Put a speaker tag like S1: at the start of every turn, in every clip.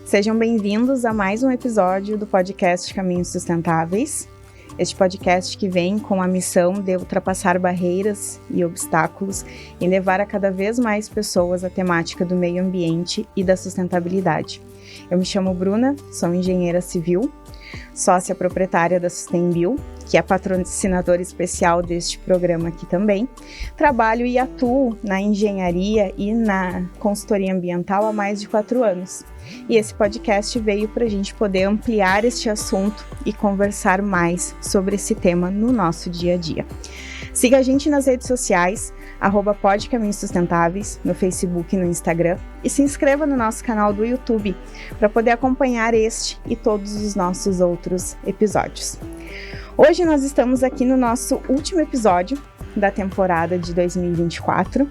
S1: Sejam bem-vindos a mais um episódio do podcast Caminhos Sustentáveis. Este podcast que vem com a missão de ultrapassar barreiras e obstáculos e levar a cada vez mais pessoas a temática do meio ambiente e da sustentabilidade. Eu me chamo Bruna, sou engenheira civil, sócia proprietária da Sustenbio, que é patrocinadora especial deste programa aqui também. Trabalho e atuo na engenharia e na consultoria ambiental há mais de 4 anos. E esse podcast veio para a gente poder ampliar este assunto e conversar mais sobre esse tema no nosso dia a dia. Siga a gente nas redes sociais, @podcaminhos sustentáveis, no Facebook e no Instagram, e se inscreva no nosso canal do YouTube para poder acompanhar este e todos os nossos outros episódios. Hoje nós estamos aqui no nosso último episódio da temporada de 2024,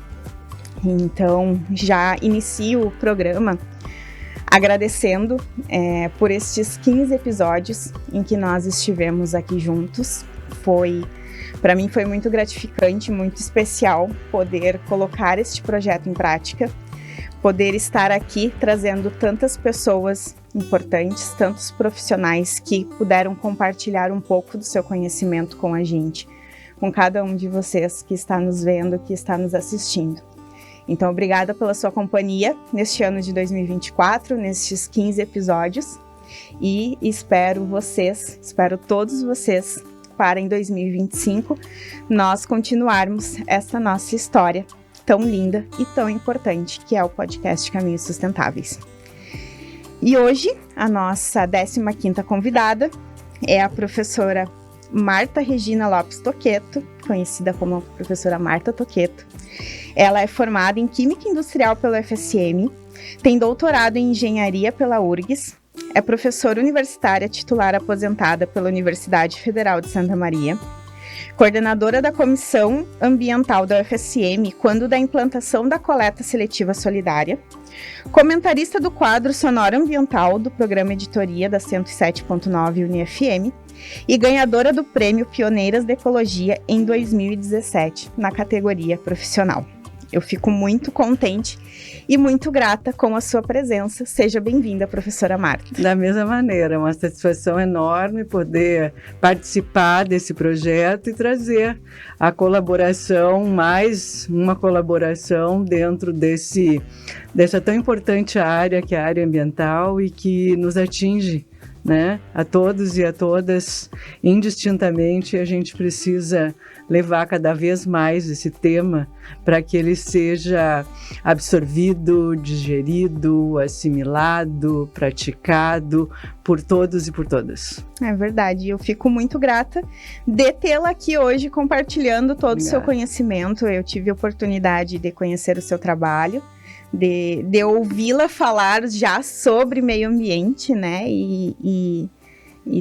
S1: então já inicio o programa agradecendo por estes 15 episódios em que nós estivemos aqui juntos. Para mim foi muito gratificante, muito especial poder colocar este projeto em prática, poder estar aqui trazendo tantas pessoas importantes, tantos profissionais que puderam compartilhar um pouco do seu conhecimento com a gente, com cada um de vocês que está nos vendo, que está nos assistindo. Então, obrigada pela sua companhia neste ano de 2024, nestes 15 episódios, e espero todos vocês para em 2025 nós continuarmos essa nossa história tão linda e tão importante que é o podcast Caminhos Sustentáveis. E hoje a nossa 15ª convidada é a professora Marta Regina Lopes Toqueto, conhecida como professora Marta Toqueto. Ela é formada em Química Industrial pela UFSM, tem doutorado em Engenharia pela URGS, é professora universitária titular aposentada pela Universidade Federal de Santa Maria, coordenadora da Comissão Ambiental da UFSM quando da implantação da coleta seletiva solidária, comentarista do quadro Sonora Ambiental do programa Editoria da 107.9 UniFM e ganhadora do Prêmio Pioneiras da Ecologia em 2017, na categoria profissional. Eu fico muito contente e muito grata com a sua presença. Seja bem-vinda, professora Marta.
S2: Da mesma maneira, é uma satisfação enorme poder participar desse projeto e trazer a colaboração, mais uma colaboração dentro dessa tão importante área que é a área ambiental e que nos atinge, né, a todos e a todas indistintamente. A gente precisa levar cada vez mais esse tema para que ele seja absorvido, digerido, assimilado, praticado por todos e por todas.
S1: É verdade, eu fico muito grata de tê-la aqui hoje compartilhando todo o seu conhecimento. Eu tive a oportunidade de conhecer o seu trabalho, de ouvi-la falar já sobre meio ambiente, né, e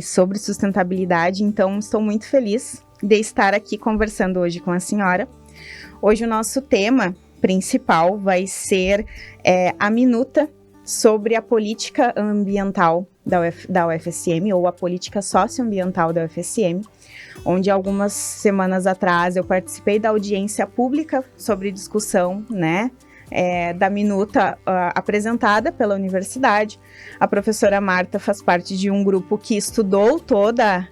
S1: sobre sustentabilidade. Então, estou muito feliz de estar aqui conversando hoje com a senhora. Hoje o nosso tema principal vai ser a minuta sobre a política ambiental da UFSM, ou a política socioambiental da UFSM, onde algumas semanas atrás eu participei da audiência pública sobre discussão, né, da minuta apresentada pela universidade. A professora Marta faz parte de um grupo que estudou toda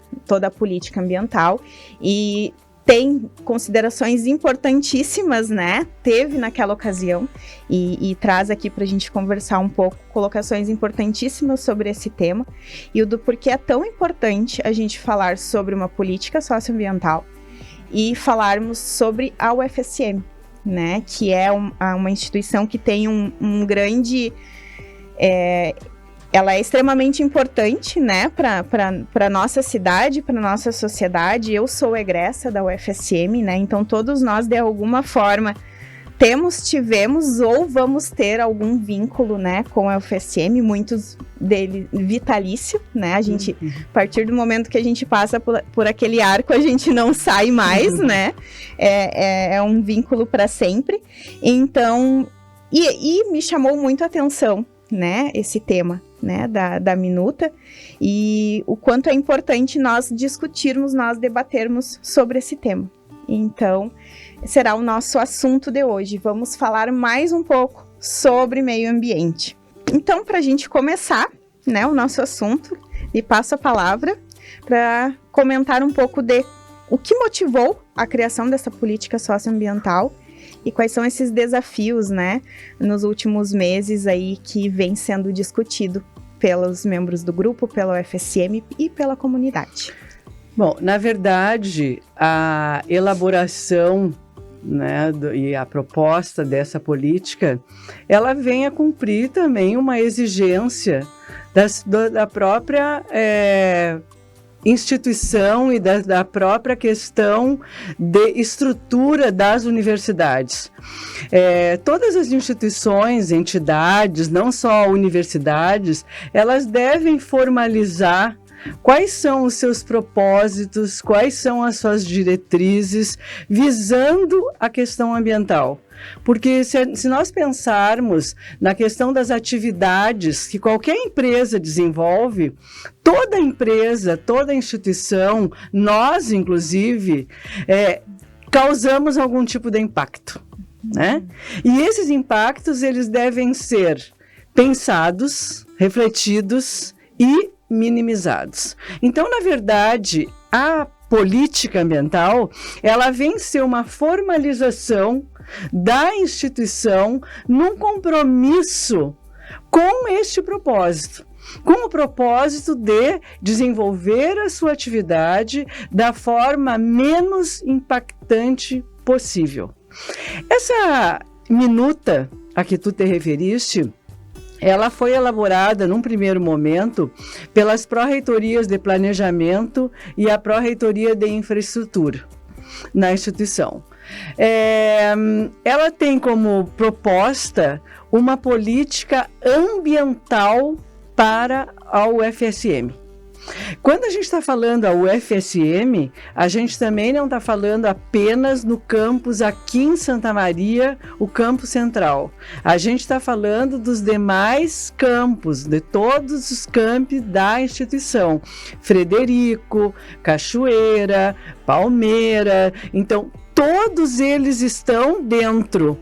S1: a política ambiental e tem considerações importantíssimas, né? Teve naquela ocasião e traz aqui para a gente conversar um pouco, colocações importantíssimas sobre esse tema e o do porquê é tão importante a gente falar sobre uma política socioambiental e falarmos sobre a UFSM, né, que é uma instituição que tem um grande... ela é extremamente importante, né, para a nossa cidade, para a nossa sociedade. Eu sou egressa da UFSM, né, então todos nós, de alguma forma, tivemos ou vamos ter algum vínculo, né, com a UFSM, muitos dele vitalício, né, a gente, a partir do momento que a gente passa por aquele arco, a gente não sai mais, né, é um vínculo para sempre. Então, e me chamou muito a atenção, né, esse tema, né, da minuta, e o quanto é importante nós discutirmos, nós debatermos sobre esse tema. Então, será o nosso assunto de hoje. Vamos falar mais um pouco sobre meio ambiente. Então, para a gente começar, né, o nosso assunto e passo a palavra para comentar um pouco de o que motivou a criação dessa política socioambiental e quais são esses desafios, né, nos últimos meses aí que vem sendo discutido pelos membros do grupo, pela UFSM e pela comunidade.
S2: Bom, na verdade, a elaboração, né, e a proposta dessa política, ela vem a cumprir também uma exigência da própria instituição e da própria questão de estrutura das universidades. Todas as instituições, entidades, não só universidades, elas devem formalizar quais são os seus propósitos, quais são as suas diretrizes, visando a questão ambiental. Porque se nós pensarmos na questão das atividades que qualquer empresa desenvolve, toda empresa, toda instituição, nós inclusive, causamos algum tipo de impacto, né? E esses impactos, eles devem ser pensados, refletidos e minimizados. Então, na verdade, a política ambiental, ela vem ser uma formalização da instituição num compromisso com este propósito, com o propósito de desenvolver a sua atividade da forma menos impactante possível. Essa minuta a que tu te referiste, ela foi elaborada, num primeiro momento, pelas pró-reitorias de planejamento e a pró-reitoria de infraestrutura na instituição. Ela tem como proposta uma política ambiental para a UFSM. Quando a gente está falando a UFSM, a gente também não está falando apenas no campus aqui em Santa Maria, o campus central. A gente está falando dos demais campos, de todos os campi da instituição. Frederico, Cachoeira, Palmeira. Então, todos eles estão dentro,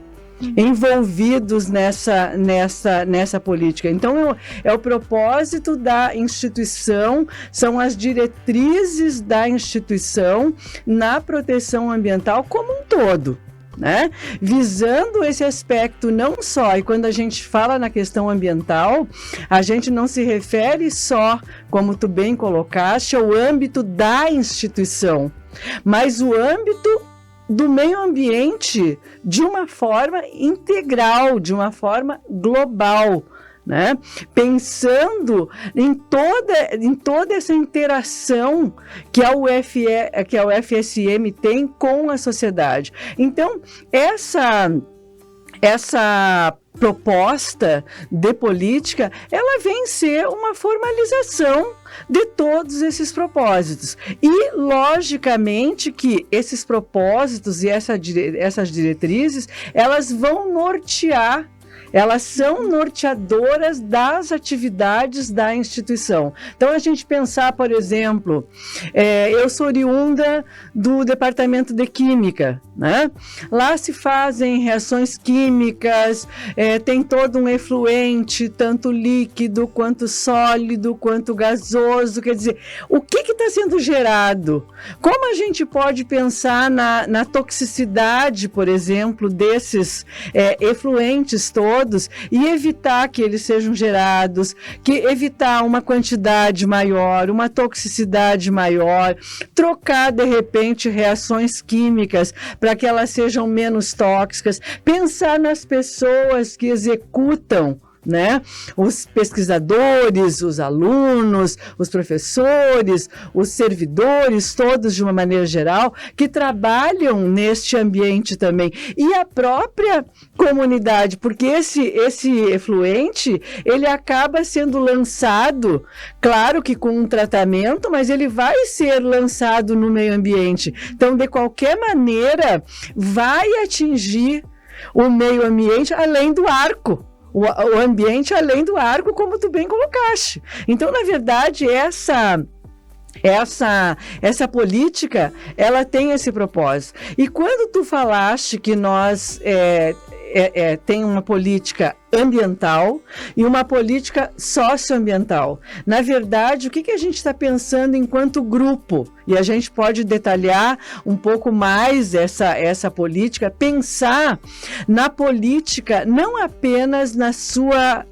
S2: envolvidos nessa política. Então, é o propósito da instituição, são as diretrizes da instituição na proteção ambiental como um todo, né? Visando esse aspecto não só, e quando a gente fala na questão ambiental, a gente não se refere só, como tu bem colocaste, ao âmbito da instituição, mas o âmbito do meio ambiente de uma forma integral, de uma forma global, né? Pensando em toda essa interação que a UFSM tem com a sociedade. Então, essa proposta de política, ela vem ser uma formalização de todos esses propósitos. E, logicamente, que esses propósitos e essas diretrizes, elas vão nortear, elas são norteadoras das atividades da instituição. Então, a gente pensar, por exemplo, eu sou oriunda do Departamento de Química, né? Lá se fazem reações químicas, tem todo um efluente, tanto líquido, quanto sólido, quanto gasoso. Quer dizer, o que está sendo gerado? Como a gente pode pensar na toxicidade, por exemplo, desses efluentes todos, e evitar que eles sejam gerados, evitar uma quantidade maior, uma toxicidade maior, trocar, de repente, reações químicas para que elas sejam menos tóxicas, pensar nas pessoas que executam, né? Os pesquisadores, os alunos, os professores, os servidores, todos de uma maneira geral, que trabalham neste ambiente também. E a própria comunidade, porque esse efluente, ele acaba sendo lançado, claro que com um tratamento, mas ele vai ser lançado no meio ambiente. Então, de qualquer maneira, vai atingir o meio ambiente além do arco. O ambiente além do arco, como tu bem colocaste. Então, na verdade, essa política, ela tem esse propósito. E quando tu falaste que nós tem uma política ambiental e uma política socioambiental. Na verdade, o que a gente está pensando enquanto grupo? E a gente pode detalhar um pouco mais essa política, pensar na política não apenas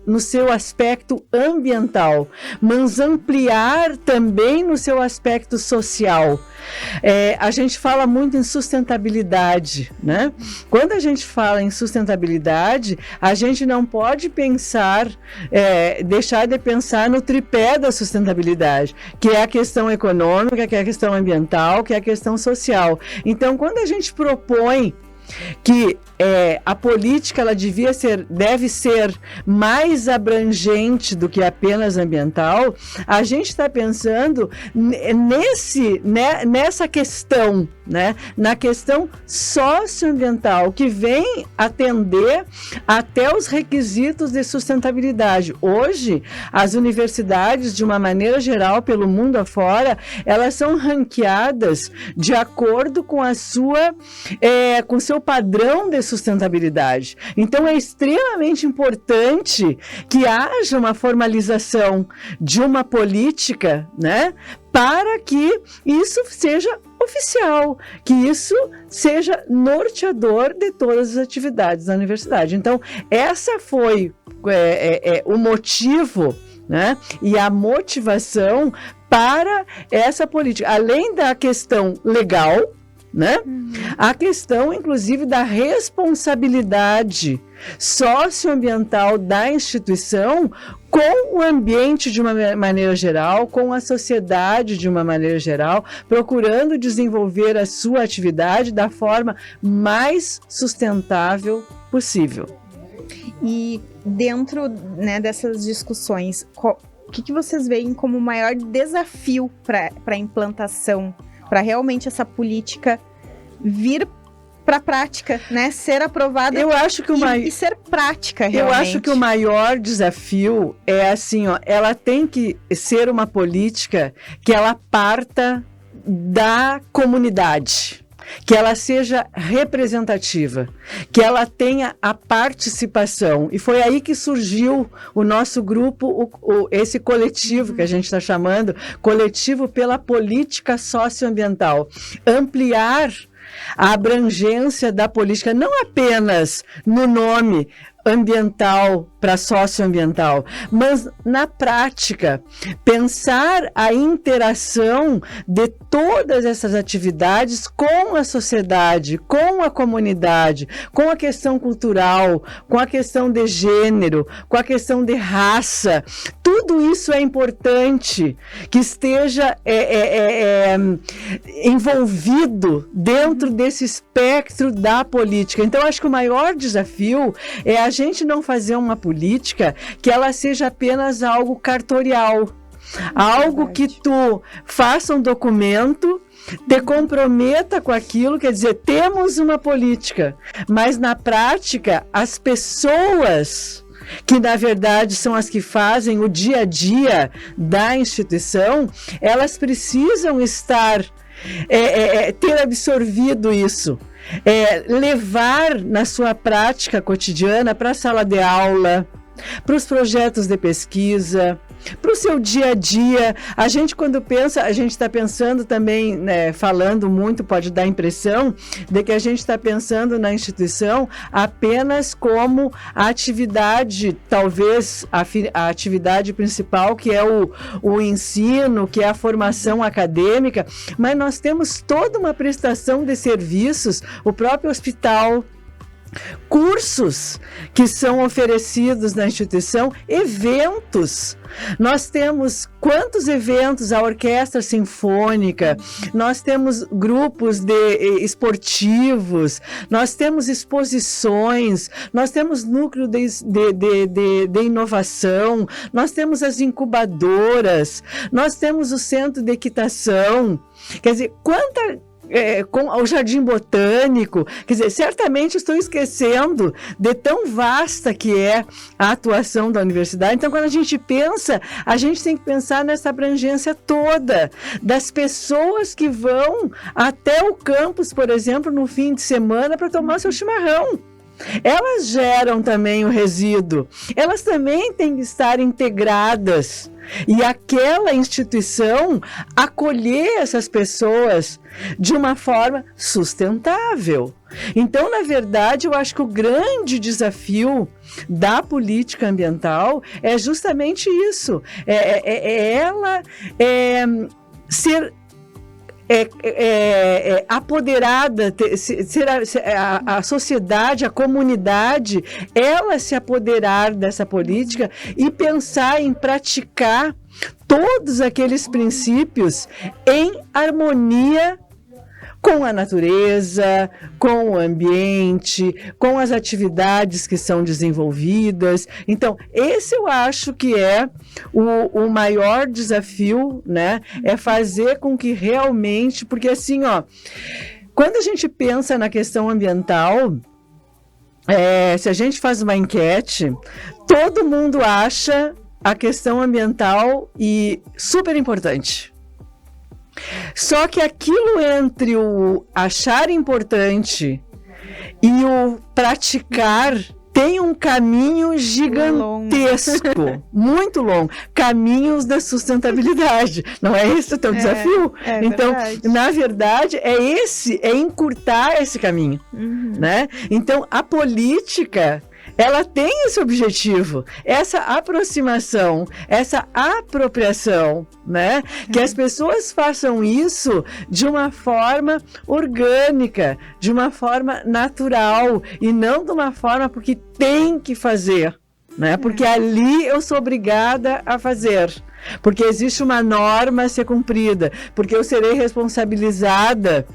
S2: no seu aspecto ambiental, mas ampliar também no seu aspecto social. A gente fala muito em sustentabilidade, né? Quando a gente fala em sustentabilidade, a gente não pode deixar de pensar no tripé da sustentabilidade, que é a questão econômica, que é a questão ambiental, que é a questão social. Então, quando a gente propõe que a política ela deve ser mais abrangente do que apenas ambiental, a gente está pensando nessa questão, né? Na questão socioambiental, que vem atender até os requisitos de sustentabilidade. Hoje, as universidades, de uma maneira geral, pelo mundo afora, elas são ranqueadas de acordo com com o seu padrão de sustentabilidade. Então, é extremamente importante que haja uma formalização de uma política, né, para que isso seja oficial, que isso seja norteador de todas as atividades da universidade. Então, essa foi o motivo, né, e a motivação para essa política. Além da questão legal, né? A questão, inclusive, da responsabilidade socioambiental da instituição com o ambiente de uma maneira geral, com a sociedade de uma maneira geral, procurando desenvolver a sua atividade da forma mais sustentável possível.
S1: E dentro, né, dessas discussões, o que vocês veem como o maior desafio para a implantação, para realmente essa política vir para a prática, né? Ser aprovada e ser prática, realmente.
S2: Eu acho que o maior desafio é assim, ela tem que ser uma política que ela parta da comunidade, que ela seja representativa, que ela tenha a participação. E foi aí que surgiu o nosso grupo, esse coletivo que a gente está chamando, Coletivo pela Política Socioambiental. Ampliar a abrangência da política, não apenas no nome ambiental para socioambiental, mas na prática, pensar a interação de todas essas atividades com a sociedade, com a comunidade, com a questão cultural, com a questão de gênero, com a questão de raça. Tudo isso é importante que esteja envolvido dentro desse espectro da política. Então, acho que o maior desafio é a gente não fazer uma política que ela seja apenas algo cartorial, algo que tu faça um documento, te comprometa com aquilo, quer dizer, temos uma política, mas na prática as pessoas que na verdade são as que fazem o dia a dia da instituição, elas precisam ter absorvido isso. Levar na sua prática cotidiana para a sala de aula, para os projetos de pesquisa, para o seu dia a dia. A gente, quando pensa, a gente está pensando também, né, falando muito, pode dar a impressão de que a gente está pensando na instituição apenas como a atividade, talvez a atividade principal, que é o ensino, que é a formação acadêmica, mas nós temos toda uma prestação de serviços, o próprio hospital, cursos que são oferecidos na instituição, eventos. Nós temos quantos eventos? A orquestra sinfônica, nós temos grupos esportivos, nós temos exposições, nós temos núcleo de inovação, nós temos as incubadoras, nós temos o centro de equitação. Quer dizer, com o Jardim Botânico, quer dizer, certamente estou esquecendo de tão vasta que é a atuação da universidade. Então, quando a gente pensa, a gente tem que pensar nessa abrangência toda, das pessoas que vão até o campus, por exemplo, no fim de semana para tomar seu chimarrão. elas geram também o resíduo, elas também têm que estar integradas. E aquela instituição acolher essas pessoas de uma forma sustentável. Então, na verdade, eu acho que o grande desafio da política ambiental é justamente isso. Ela ser apoderada, a sociedade, a comunidade, ela se apoderar dessa política e pensar em praticar todos aqueles princípios em harmonia com a natureza, com o ambiente, com as atividades que são desenvolvidas. Então, esse eu acho que é o maior desafio, né? É fazer com que realmente, porque assim, ó, quando a gente pensa na questão ambiental, se a gente faz uma enquete, todo mundo acha a questão ambiental super importante. Só que aquilo entre o achar importante e o praticar tem um caminho gigantesco, muito longo, caminhos da sustentabilidade. Não é esse o teu desafio? Então,
S1: verdade.
S2: Na verdade, é encurtar esse caminho, né? Então, a política, ela tem esse objetivo, essa aproximação, essa apropriação, né? Que as pessoas façam isso de uma forma orgânica, de uma forma natural e não de uma forma porque tem que fazer, né? Porque ali eu sou obrigada a fazer, porque existe uma norma a ser cumprida, porque eu serei responsabilizada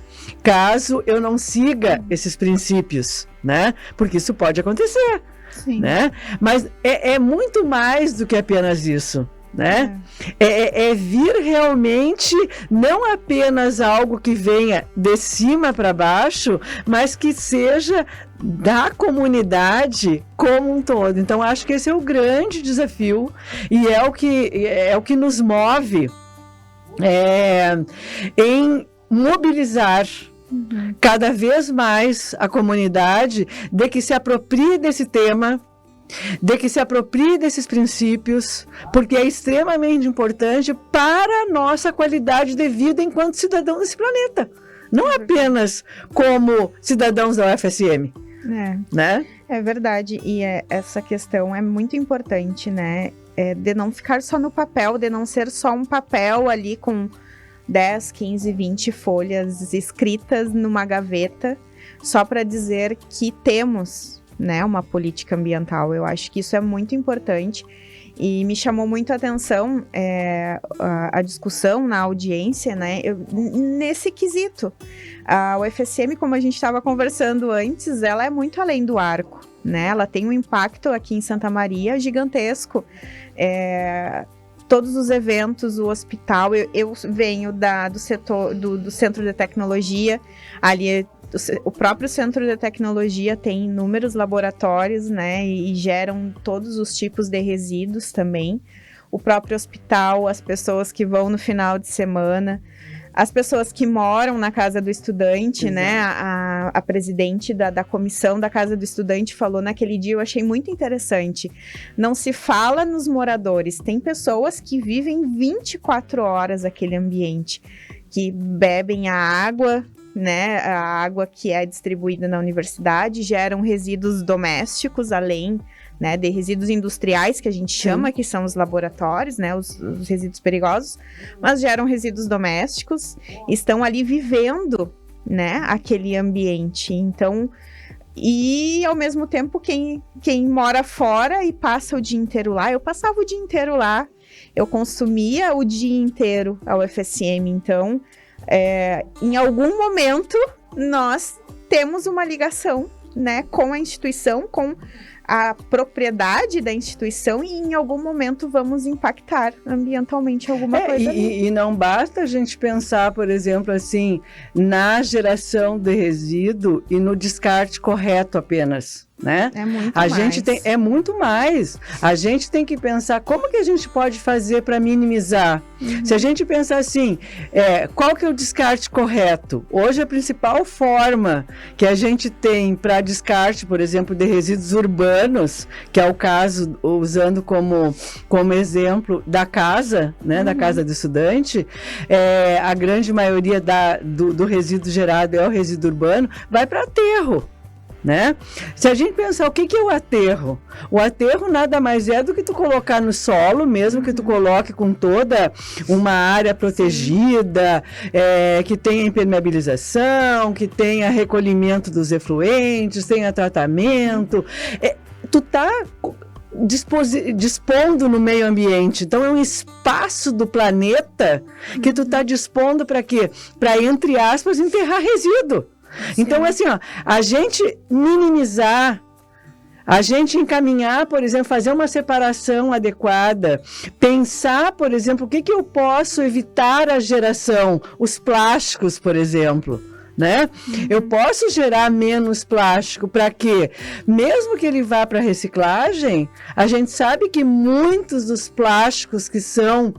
S2: caso eu não siga esses princípios, né? Porque isso pode acontecer, né? Mas é muito mais do que apenas isso, né? É vir realmente não apenas algo que venha de cima para baixo, mas que seja da comunidade como um todo. Então, acho que esse é o grande desafio e é o que nos move em mobilizar cada vez mais a comunidade de que se aproprie desse tema, de que se aproprie desses princípios, porque é extremamente importante para a nossa qualidade de vida enquanto cidadão desse planeta. Não apenas como cidadãos da UFSM. Né?
S1: É verdade, e essa questão é muito importante, né? De não ficar só no papel, de não ser só um papel ali com 10, 15, 20 folhas escritas numa gaveta, só para dizer que temos, né, uma política ambiental. Eu acho que isso é muito importante e me chamou muito a atenção a discussão na audiência, né, nesse quesito. A UFSM, como a gente estava conversando antes, ela é muito além do arco, né? Ela tem um impacto aqui em Santa Maria gigantesco. Todos os eventos, o hospital, eu venho do setor do Centro de Tecnologia, ali o próprio Centro de Tecnologia tem inúmeros laboratórios, né, e geram todos os tipos de resíduos também. O próprio hospital, as pessoas que vão no final de semana, as pessoas que moram na Casa do Estudante, né, a presidente da comissão da Casa do Estudante falou naquele dia, eu achei muito interessante, não se fala nos moradores, tem pessoas que vivem 24 horas aquele ambiente, que bebem a água, né, a água que é distribuída na universidade, geram resíduos domésticos, além, né, de resíduos industriais, que a gente chama, que são os laboratórios, né, os resíduos perigosos, mas geram resíduos domésticos, estão ali vivendo, né, aquele ambiente. Então, e ao mesmo tempo, quem mora fora e passa o dia inteiro lá, eu passava o dia inteiro lá, eu consumia o dia inteiro a UFSM, então, em algum momento, nós temos uma ligação, né, com a instituição, com a propriedade da instituição e em algum momento vamos impactar ambientalmente alguma coisa.
S2: E não basta a gente pensar, por exemplo, assim, na geração de resíduo e no descarte correto apenas. Né?
S1: É muito
S2: a
S1: mais.
S2: gente tem, é muito mais. A gente tem que pensar como que a gente pode fazer para minimizar. Se a gente pensar assim, qual que é o descarte correto? Hoje a principal forma que a gente tem para descarte, por exemplo, de resíduos urbanos, que é o caso, usando como exemplo da casa, né, da casa do estudante, a grande maioria do resíduo gerado é o resíduo urbano, vai para aterro. Né? Se a gente pensar o que é o aterro, o aterro nada mais é do que tu colocar no solo, mesmo que tu coloque com toda uma área protegida, que tenha impermeabilização, que tenha recolhimento dos efluentes, tenha tratamento, tu tá dispondo no meio ambiente. Então é um espaço do planeta que tu tá dispondo para quê? Para, entre aspas, enterrar resíduo. Então, assim, ó, a gente minimizar, a gente encaminhar, por exemplo, fazer uma separação adequada, pensar, por exemplo, o que eu posso evitar a geração, os plásticos, por exemplo. Né? Eu posso gerar menos plástico para quê? Mesmo que ele vá para reciclagem, a gente sabe que muitos dos plásticos que são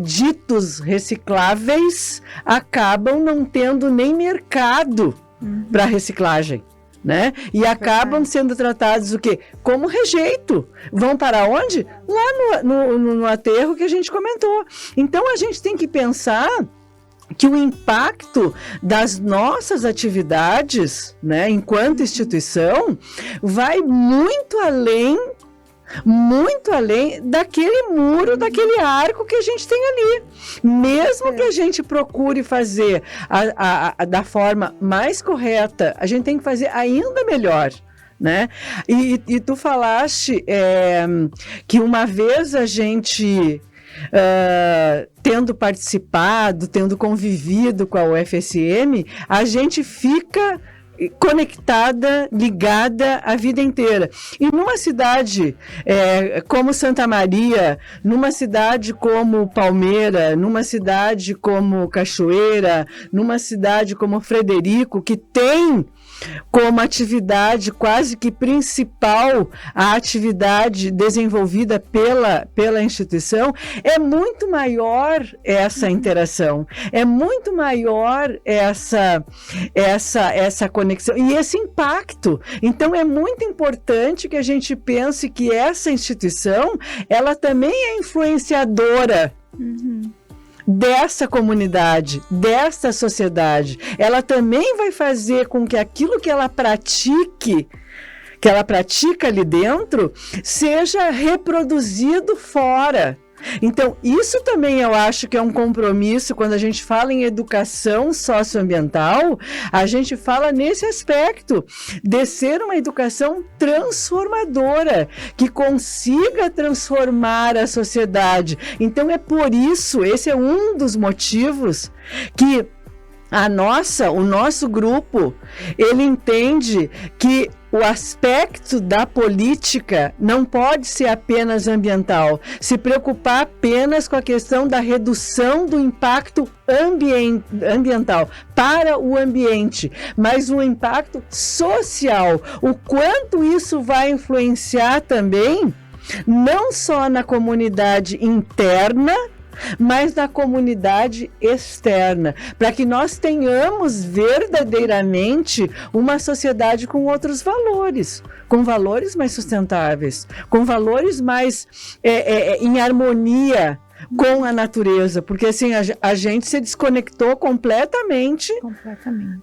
S2: ditos recicláveis acabam não tendo nem mercado para reciclagem. Né? E acabam sendo tratados o quê? Como rejeito. Vão para onde? Lá no aterro que a gente comentou. Então a gente tem que pensar que o impacto das nossas atividades, né, enquanto instituição, vai muito além daquele muro, daquele arco que a gente tem ali. Mesmo que a gente procure fazer da forma mais correta, a gente tem que fazer ainda melhor. Né? E tu falaste que uma vez a gente... tendo participado, tendo convivido com a UFSM, a gente fica conectada, ligada a vida inteira. E numa cidade como Santa Maria, numa cidade como Palmeira, numa cidade como Cachoeira, numa cidade como Frederico, que tem como atividade quase que principal a atividade desenvolvida pela instituição, é muito maior essa interação, é muito maior essa conexão e esse impacto. Então é muito importante que a gente pense que essa instituição, ela também é influenciadora dessa comunidade, dessa sociedade. Ela também vai fazer com que aquilo que ela pratica ali dentro, seja reproduzido fora. Então, isso também eu acho que é um compromisso. Quando a gente fala em educação socioambiental, a gente fala nesse aspecto de ser uma educação transformadora, que consiga transformar a sociedade. Então, é por isso, esse é um dos motivos que o nosso grupo, ele entende que o aspecto da política não pode ser apenas ambiental, se preocupar apenas com a questão da redução do impacto ambiental para o ambiente, mas o impacto social, o quanto isso vai influenciar também, não só na comunidade interna, mas na comunidade externa, para que nós tenhamos verdadeiramente uma sociedade com outros valores, com valores mais sustentáveis, com valores mais em harmonia com a natureza, porque assim, a gente se desconectou completamente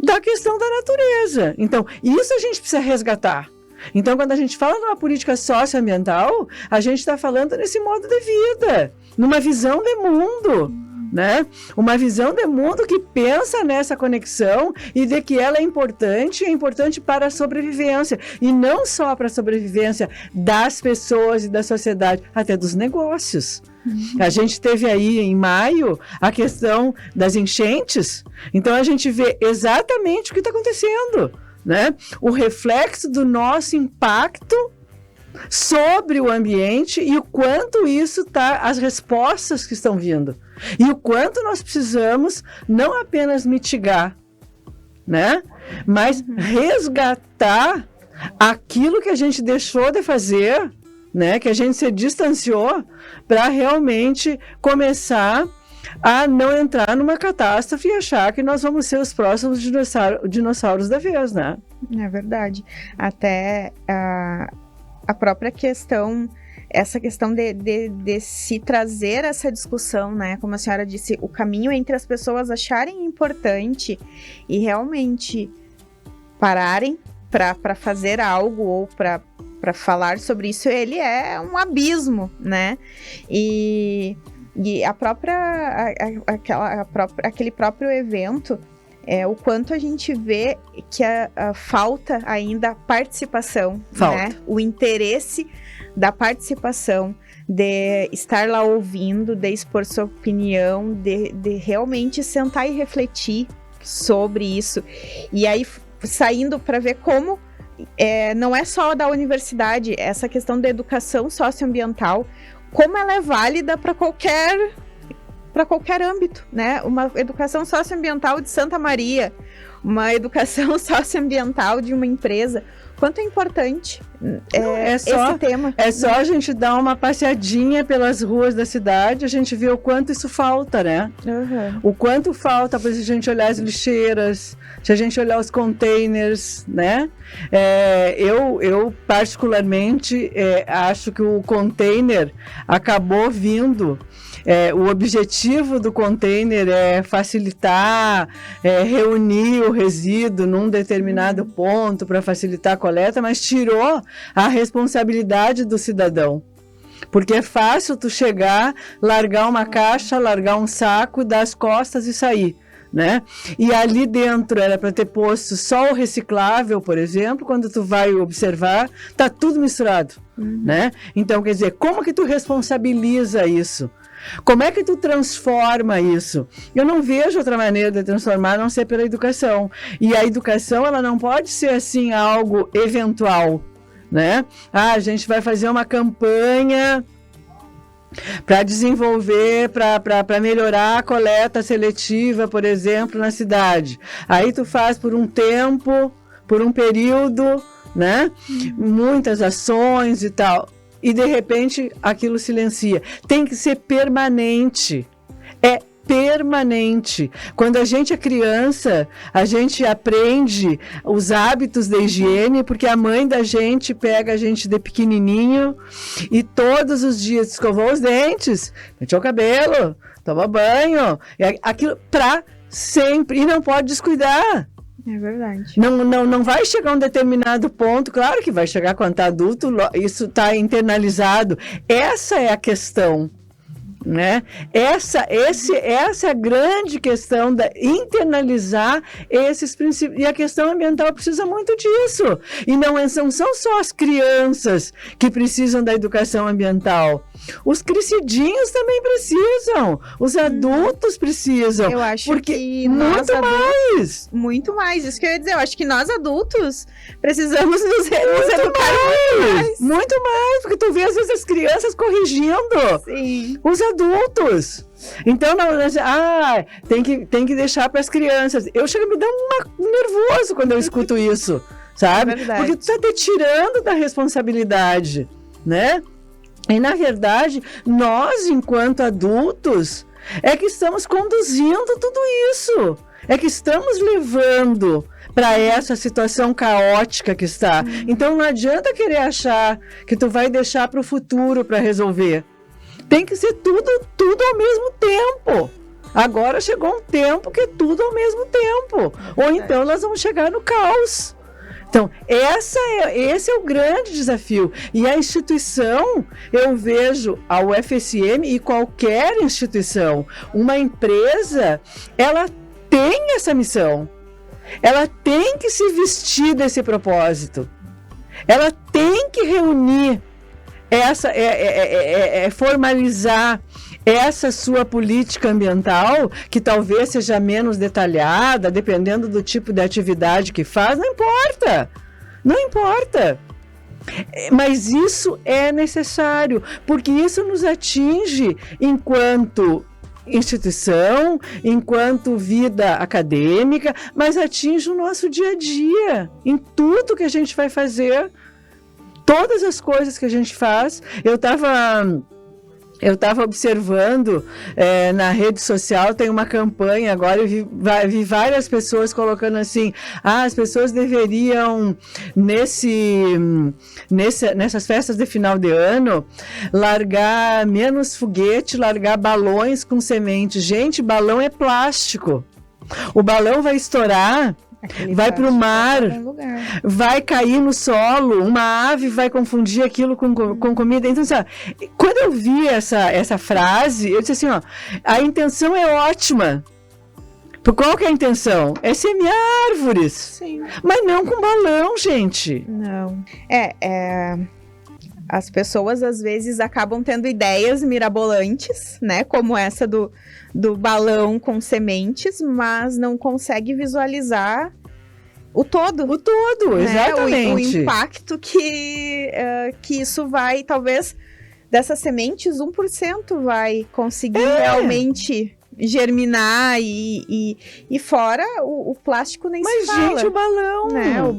S2: da questão da natureza. Então, isso a gente precisa resgatar. Então, quando a gente fala numa política socioambiental, a gente está falando nesse modo de vida, numa visão de mundo, né? Uma visão de mundo que pensa nessa conexão e de que ela é importante para a sobrevivência, e não só para a sobrevivência das pessoas e da sociedade, até dos negócios. A gente teve aí em maio a questão das enchentes, então a gente vê exatamente o que está acontecendo, né? O reflexo do nosso impacto sobre o ambiente e o quanto isso está, as respostas que estão vindo. E o quanto nós precisamos não apenas mitigar, né? Mas resgatar aquilo que a gente deixou de fazer, né? Que a gente se distanciou para realmente começar a não entrar numa catástrofe e achar que nós vamos ser os próximos dinossauros da vez, né?
S1: É verdade. Até a própria questão, essa questão de se trazer essa discussão, né? Como a senhora disse, o caminho entre as pessoas acharem importante e realmente pararem para fazer algo ou para falar sobre isso, ele é um abismo, né? E aquele próprio evento, o quanto a gente vê que falta ainda a participação, né? O interesse da participação, de estar lá ouvindo, de expor sua opinião, de realmente sentar e refletir sobre isso. E aí, saindo para ver como não é só da universidade, essa questão da educação socioambiental, como ela é válida para qualquer âmbito, né? Uma educação socioambiental de Santa Maria, uma educação socioambiental de uma empresa, quanto é importante esse tema.
S2: É só a gente dar uma passeadinha pelas ruas da cidade, a gente vê o quanto isso falta, né?
S1: Uhum.
S2: O quanto falta para a gente olhar as lixeiras, se a gente olhar os containers, né? Eu particularmente acho que o container acabou vindo. O objetivo do container é facilitar, reunir o resíduo num determinado ponto para facilitar a coleta, mas tirou a responsabilidade do cidadão. Porque é fácil tu chegar, largar uma caixa, largar um saco, dar as costas e sair, né? E ali dentro era para ter posto só o reciclável, por exemplo, quando tu vai observar, tá tudo misturado, né? Então, quer dizer, como que tu responsabiliza isso? Como é que tu transforma isso? Eu não vejo outra maneira de transformar a não ser pela educação. E a educação, ela não pode ser assim algo eventual, né? A gente vai fazer uma campanha para desenvolver, para melhorar a coleta seletiva, por exemplo, na cidade. Aí tu faz por um tempo, por um período, né? Muitas ações e tal. E, de repente, aquilo silencia. Tem que ser permanente. É permanente. Quando a gente é criança, a gente aprende os hábitos da higiene, porque a mãe da gente pega a gente de pequenininho e todos os dias escovou os dentes, penteou o cabelo, toma banho. Aquilo para sempre. E não pode descuidar.
S1: É verdade.
S2: Não vai chegar a um determinado ponto, claro que vai chegar quando está adulto, isso está internalizado. Essa é a questão, né? Essa é a grande questão da internalizar esses princípios. E a questão ambiental precisa muito disso. E não são só as crianças que precisam da educação ambiental. Os crescidinhos também precisam. Os adultos precisam.
S1: Eu acho
S2: porque
S1: que
S2: muito mais.
S1: Isso que eu ia dizer. Eu acho que nós adultos precisamos nos educar muito mais.
S2: Muito mais. Porque tu vê às vezes as crianças corrigindo.
S1: Sim.
S2: Os adultos. Então, tem que deixar para as crianças. Eu chego a me dar um nervoso quando eu escuto isso, sabe?
S1: É verdade.
S2: Porque tu está te tirando da responsabilidade, né? E, na verdade, nós, enquanto adultos, é que estamos conduzindo tudo isso. É que estamos levando para essa situação caótica que está. Então, não adianta querer achar que tu vai deixar para o futuro para resolver. Tem que ser tudo ao mesmo tempo. Agora chegou um tempo que é tudo ao mesmo tempo. Ou então nós vamos chegar no caos. Então, esse é o grande desafio. E a instituição, eu vejo a UFSM e qualquer instituição, uma empresa, ela tem essa missão. Ela tem que se vestir desse propósito. Ela tem que reunir formalizar essa sua política ambiental, que talvez seja menos detalhada, dependendo do tipo de atividade que faz, não importa. Mas isso é necessário, porque isso nos atinge enquanto instituição, enquanto vida acadêmica, mas atinge o nosso dia a dia, em tudo que a gente vai fazer, todas as coisas que a gente faz. Eu estava observando na rede social, tem uma campanha agora, eu vi várias pessoas colocando assim, as pessoas deveriam, nessas festas de final de ano, largar menos foguete, largar balões com semente. Gente, balão é plástico. O balão vai estourar, vai para o mar, vai cair no solo, uma ave vai confundir aquilo com comida. Então, assim, quando eu vi essa frase, eu disse assim, a intenção é ótima. Qual que é a intenção? É semear árvores.
S1: Sim.
S2: Mas não com balão, gente.
S1: Não. As pessoas, às vezes, acabam tendo ideias mirabolantes, né? Como essa do balão com sementes, mas não consegue visualizar o todo.
S2: O todo, né? Exatamente.
S1: O impacto que isso vai, talvez, dessas sementes, 1% vai conseguir realmente germinar e fora o plástico nem se fala.
S2: Mas, gente, o balão,
S1: né?
S2: O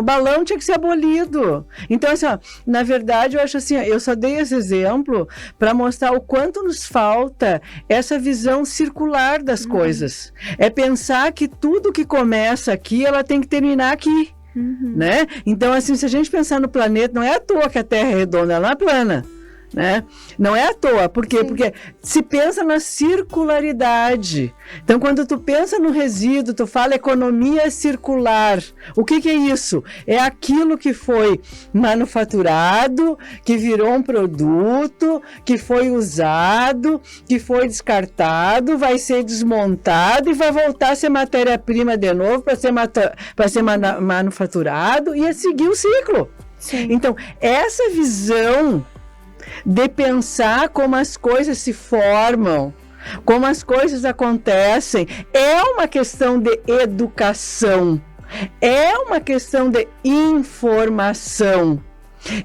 S2: balão tinha que ser abolido. Então, assim, na verdade, eu acho assim, eu só dei esse exemplo para mostrar o quanto nos falta essa visão circular das coisas. É pensar que tudo que começa aqui, ela tem que terminar aqui. Né? Então, assim, se a gente pensar no planeta, não é à toa que a Terra é redonda, ela não é plana. Né? Não é à toa, por quê? Porque se pensa na circularidade. Então, quando tu pensa no resíduo, tu fala economia circular. O que é isso? É aquilo que foi manufaturado, que virou um produto, que foi usado, que foi descartado, vai ser desmontado e vai voltar a ser matéria-prima de novo para ser manufaturado e a seguir o ciclo.
S1: Sim.
S2: Então, essa visão de pensar como as coisas se formam, como as coisas acontecem, é uma questão de educação, é uma questão de informação.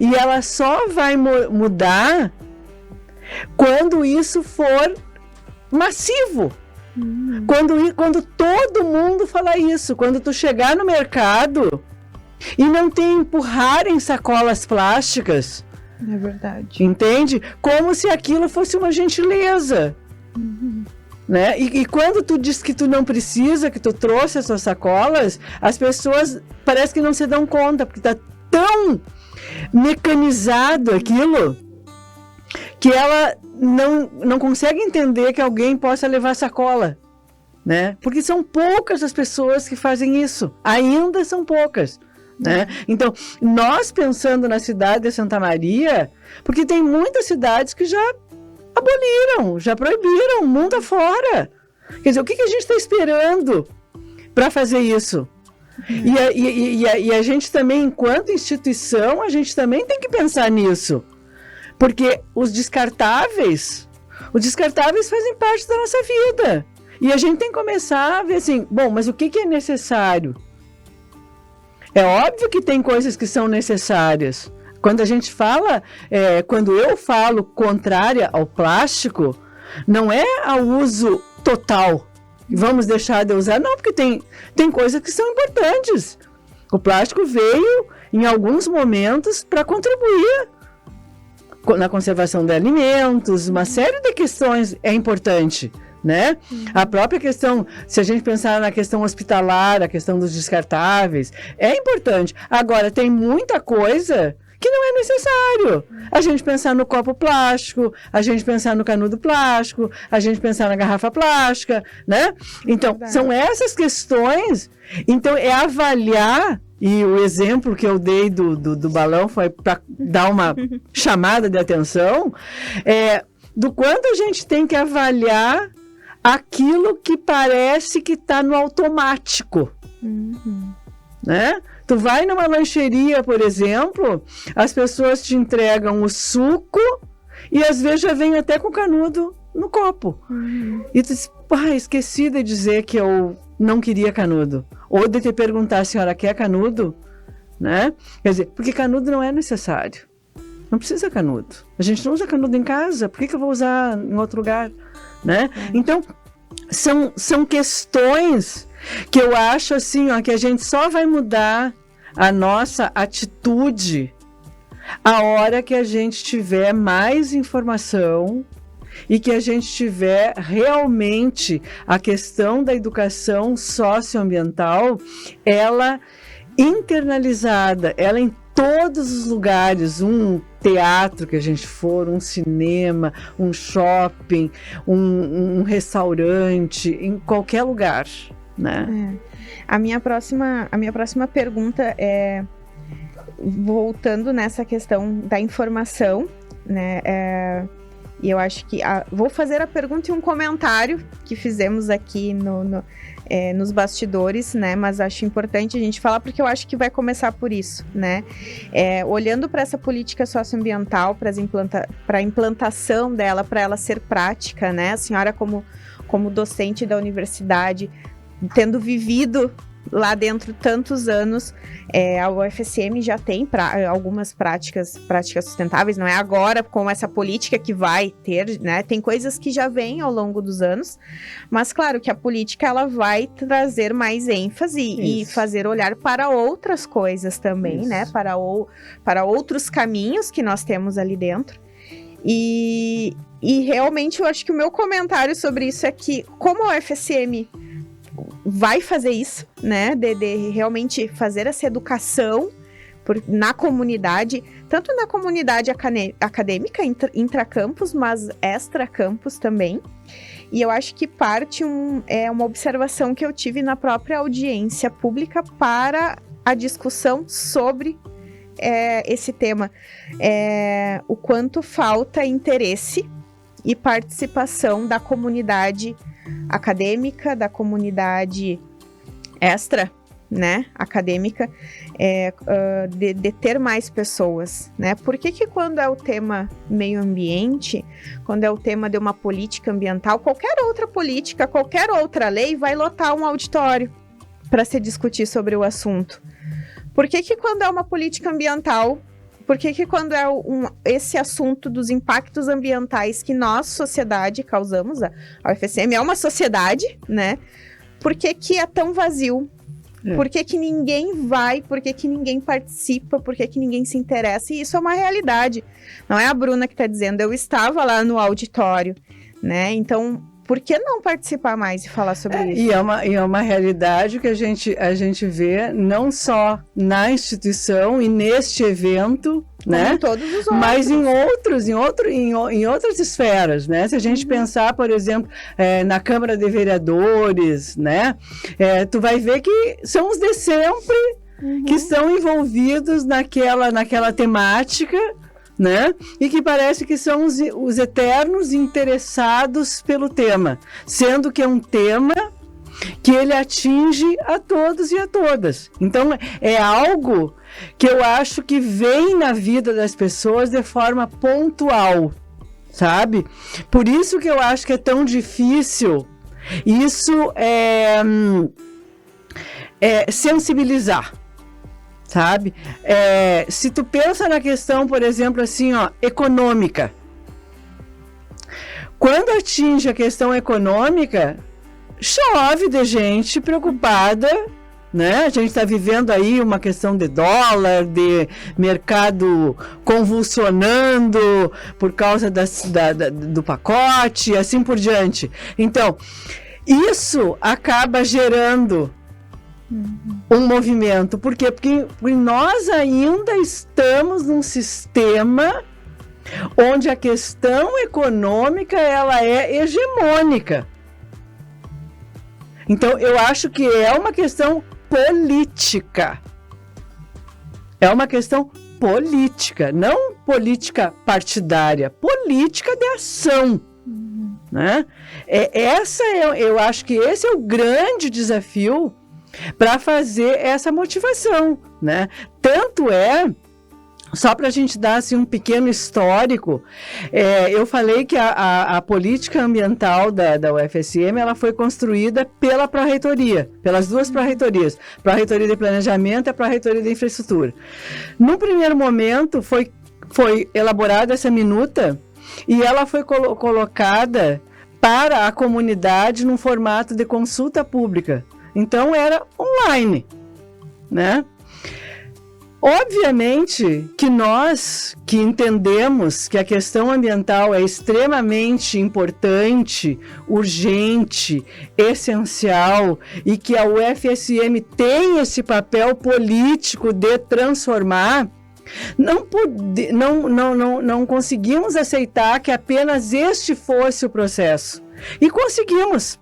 S2: E ela só vai mudar quando isso for massivo. Quando todo mundo falar isso, quando tu chegar no mercado e não te empurrarem sacolas plásticas.
S1: É verdade.
S2: Entende? Como se aquilo fosse uma gentileza. Né? E quando tu diz que tu não precisa, que tu trouxe as tuas sacolas, as pessoas parece que não se dão conta, porque está tão mecanizado aquilo que ela não consegue entender que alguém possa levar sacola. Né? Porque são poucas as pessoas que fazem isso. Ainda são poucas. Né? Então, nós pensando na cidade de Santa Maria, porque tem muitas cidades que já aboliram, já proibiram, mundo afora. Quer dizer, o que a gente está esperando para fazer isso? E a gente também, enquanto instituição, a gente também tem que pensar nisso. Porque os descartáveis fazem parte da nossa vida. E a gente tem que começar a ver assim, bom, mas o que é necessário? É óbvio que tem coisas que são necessárias. Quando a gente fala, quando eu falo contrária ao plástico, não é ao uso total. Vamos deixar de usar, não, porque tem coisas que são importantes. O plástico veio, em alguns momentos, para contribuir na conservação de alimentos, uma série de questões é importante. Né? A própria questão, se a gente pensar na questão hospitalar, a questão dos descartáveis, é importante. Agora, tem muita coisa que não é necessário. A gente pensar no copo plástico, a gente pensar no canudo plástico, a gente pensar na garrafa plástica, né? Então, são essas questões. Então, é avaliar, e o exemplo que eu dei do balão foi para dar uma chamada de atenção, do quanto a gente tem que avaliar aquilo que parece que está no automático. Né? Tu vai numa lancheria, por exemplo, as pessoas te entregam o suco e às vezes já vem até com canudo no copo. E tu diz, esqueci de dizer que eu não queria canudo. Ou de te perguntar, a senhora quer canudo? né? Quer dizer, porque canudo não é necessário. Não precisa canudo. A gente não usa canudo em casa, por que eu vou usar em outro lugar, né? Então, são questões que eu acho assim, ó, que a gente só vai mudar a nossa atitude a hora que a gente tiver mais informação e que a gente tiver realmente a questão da educação socioambiental, ela internalizada, ela em todos os lugares, um teatro que a gente for, um cinema, um shopping, um restaurante, em qualquer lugar, né?
S1: A minha próxima pergunta é, voltando nessa questão da informação, né? E eu acho que vou fazer a pergunta e um comentário que fizemos aqui nos bastidores, né? Mas acho importante a gente falar, porque eu acho que vai começar por isso, né? Olhando para essa política socioambiental, para a implantação dela, para ela ser prática, né? A senhora, como docente da universidade, tendo vivido lá dentro tantos anos, a UFSM já tem algumas práticas sustentáveis, não é agora com essa política que vai ter, né? Tem coisas que já vêm ao longo dos anos, mas claro que a política ela vai trazer mais ênfase e fazer olhar para outras coisas também, né? Para outros caminhos que nós temos ali dentro. E realmente eu acho que o meu comentário sobre isso é que, como a UFSM vai fazer isso, né, de realmente fazer essa educação na comunidade, tanto na comunidade acadêmica, intracampus, mas extracampus também. E eu acho que parte uma observação que eu tive na própria audiência pública para a discussão sobre esse tema, o quanto falta interesse e participação da comunidade acadêmica, da comunidade extra, né, acadêmica, de ter mais pessoas, né? Por que quando é o tema meio ambiente, quando é o tema de uma política ambiental, qualquer outra política, qualquer outra lei vai lotar um auditório para se discutir sobre o assunto? Por que quando é uma política ambiental, por que quando é esse assunto dos impactos ambientais que nós, sociedade, causamos, a UFSM é uma sociedade, né? Por que é tão vazio? Por que ninguém vai? Por que ninguém participa? Por que ninguém se interessa? E isso é uma realidade. Não é a Bruna que está dizendo, eu estava lá no auditório, né? Então, por que não participar mais e falar sobre isso?
S2: E é uma realidade que a gente vê não só na instituição e neste evento, né?
S1: Em todos os outros.
S2: Mas em outras esferas, né? Se a gente pensar, por exemplo, na Câmara de Vereadores, né? Tu vai ver que são os de sempre que estão envolvidos naquela temática, né? E que parece que são os eternos interessados pelo tema, sendo que é um tema que ele atinge a todos e a todas. Então, é algo que eu acho que vem na vida das pessoas de forma pontual, sabe? Por isso que eu acho que é tão difícil isso sensibilizar. Sabe? Se tu pensa na questão, por exemplo, assim, ó, econômica. Quando atinge a questão econômica, chove de gente preocupada, né? A gente está vivendo aí uma questão de dólar, de mercado convulsionando por causa do pacote e assim por diante. Então, isso acaba gerando um movimento. Por quê? Porque nós ainda estamos num sistema onde a questão econômica ela é hegemônica. Então, eu acho que é uma questão política. É uma questão política, não política partidária, política de ação. Né? Eu acho que esse é o grande desafio para fazer essa motivação, né? Tanto é Só para a gente dar assim, um pequeno histórico, eu falei que a política ambiental da UFSM ela foi construída pela Pró-Reitoria, pelas duas Pró-Reitorias, Pró-Reitoria de Planejamento e a Pró-Reitoria de Infraestrutura. No primeiro momento, foi elaborada essa minuta e ela foi colocada para a comunidade num formato de consulta pública. Então, era online, né? Obviamente que nós que entendemos que a questão ambiental é extremamente importante, urgente, essencial e que a UFSM tem esse papel político de transformar, não conseguimos aceitar que apenas este fosse o processo. E conseguimos.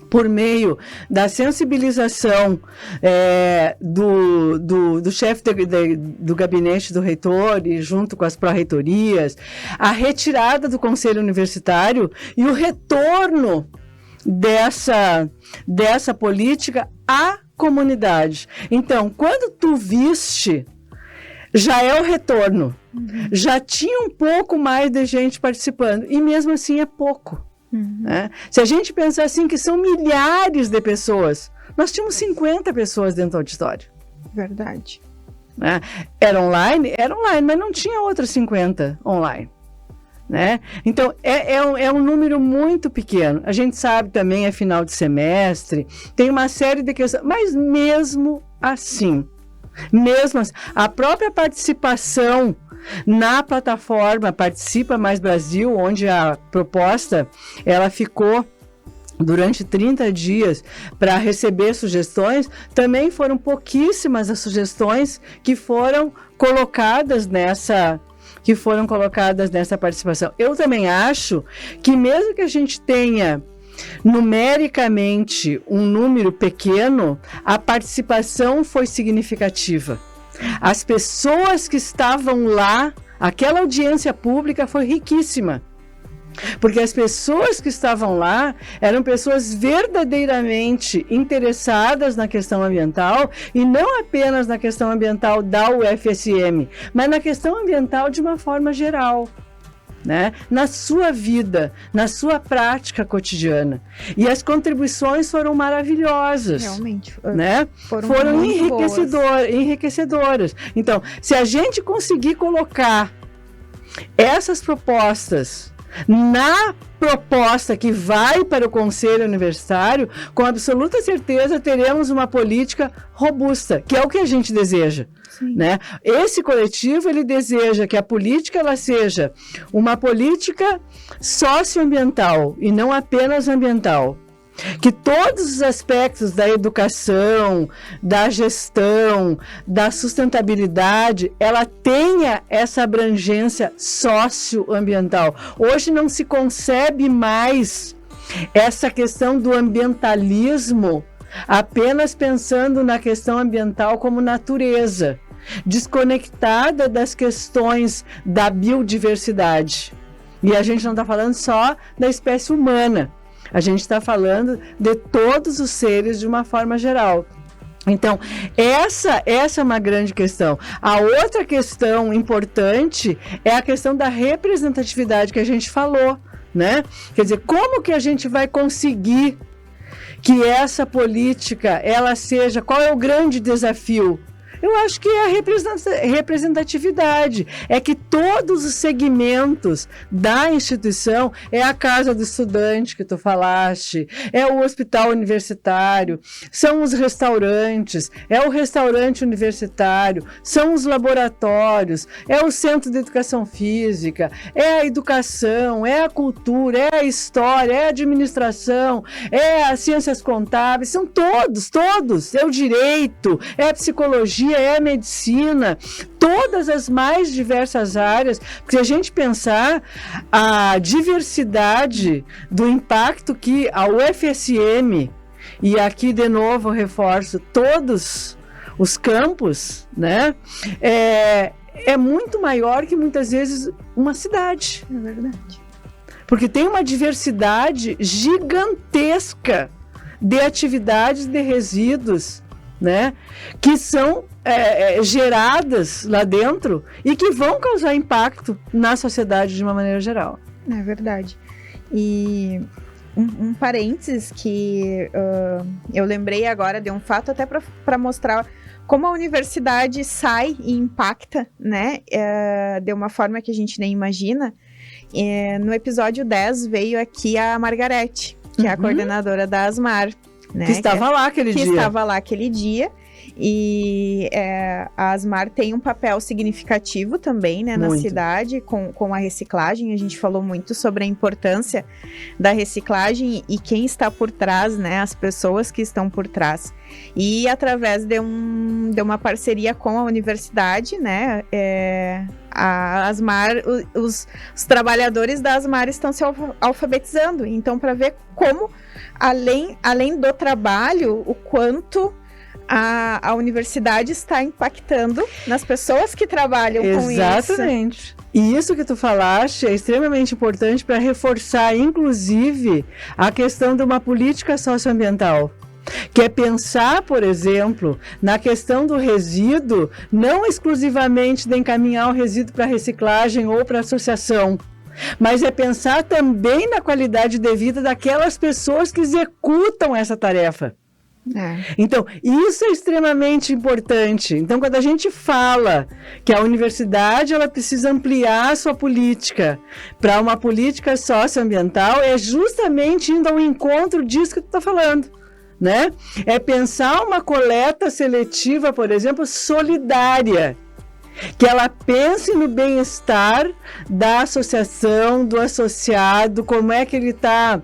S2: Por meio da sensibilização do chefe do gabinete do reitor e junto com as pró-reitorias, a retirada do conselho universitário e o retorno dessa política à comunidade. Então, quando tu viste, já é o retorno. Já tinha um pouco mais de gente participando e mesmo assim é pouco. Né? Se a gente pensar assim que são milhares de pessoas, nós tínhamos 50 pessoas dentro do auditório.
S1: Verdade.
S2: Né? Era online, mas não tinha outras 50 online. Né? Então, é um número muito pequeno. A gente sabe também, é final de semestre, tem uma série de questões, mas mesmo assim, a própria participação na plataforma Participa Mais Brasil, onde a proposta ela ficou durante 30 dias para receber sugestões, também foram pouquíssimas as sugestões que foram colocadas nessa participação. Eu também acho que mesmo que a gente tenha numericamente um número pequeno, a participação foi significativa. As pessoas que estavam lá, aquela audiência pública foi riquíssima. Porque as pessoas que estavam lá eram pessoas verdadeiramente interessadas na questão ambiental e não apenas na questão ambiental da UFSM, mas na questão ambiental de uma forma geral. Né? Na sua vida, na sua prática cotidiana. E as contribuições foram maravilhosas.
S1: Realmente.
S2: Né? Foram enriquecedoras. Então, se a gente conseguir colocar essas propostas na proposta que vai para o Conselho Universitário, com absoluta certeza teremos uma política robusta, que é o que a gente deseja. Né? Esse coletivo ele deseja que a política ela seja uma política socioambiental e não apenas ambiental. Que todos os aspectos da educação, da gestão, da sustentabilidade, ela tenha essa abrangência socioambiental. Hoje não se concebe mais essa questão do ambientalismo apenas pensando na questão ambiental como natureza, desconectada das questões da biodiversidade. E a gente não está falando só da espécie humana. A gente está falando de todos os seres de uma forma geral. Então, essa é uma grande questão. A outra questão importante é a questão da representatividade que a gente falou, né? Quer dizer, como que a gente vai conseguir que essa política, ela seja... Qual é o grande desafio? Eu acho que é a representatividade, é que todos os segmentos da instituição, é a casa do estudante que tu falaste, é o hospital universitário, são os restaurantes, é o restaurante universitário, são os laboratórios, é o centro de educação física, é a educação, é a cultura, é a história, é a administração, é as ciências contábeis, são todos, é o direito, é a psicologia, é a medicina, todas as mais diversas áreas, porque se a gente pensar a diversidade do impacto que a UFSM, e aqui de novo eu reforço, todos os campos, né, é muito maior que muitas vezes uma cidade.
S1: É verdade.
S2: Porque tem uma diversidade gigantesca de atividades de resíduos, né, que são geradas lá dentro e que vão causar impacto na sociedade de uma maneira geral.
S1: É verdade. E um parênteses que eu lembrei agora de um fato até para mostrar como a universidade sai e impacta, né, de uma forma que a gente nem imagina. No episódio 10 veio aqui a Margarete, que é a coordenadora da ASMAR. Né,
S2: que estava lá aquele dia. E a ASMAR tem um papel significativo também, né, na cidade com a reciclagem. A gente falou muito sobre a importância da reciclagem e quem está por trás, né, as pessoas que estão por trás. E através de uma parceria com a universidade, né, a ASMAR, os trabalhadores da ASMAR estão se alfabetizando. Então, para ver como, além do trabalho, o quanto a universidade está impactando nas pessoas que trabalham com isso. Exatamente. E isso que tu falaste é extremamente importante para reforçar, inclusive, a questão de uma política socioambiental. Que é pensar, por exemplo, na questão do resíduo, não exclusivamente de encaminhar o resíduo para reciclagem ou para associação, mas é pensar também na qualidade de vida daquelas pessoas que executam essa tarefa. Então, isso é extremamente importante. Então, quando a gente fala que a universidade ela precisa ampliar a sua política para uma política socioambiental, é justamente indo ao encontro disso que tu está falando, né? É pensar uma coleta seletiva, por exemplo, solidária, que ela pense no bem-estar da associação, do associado, como é que ele está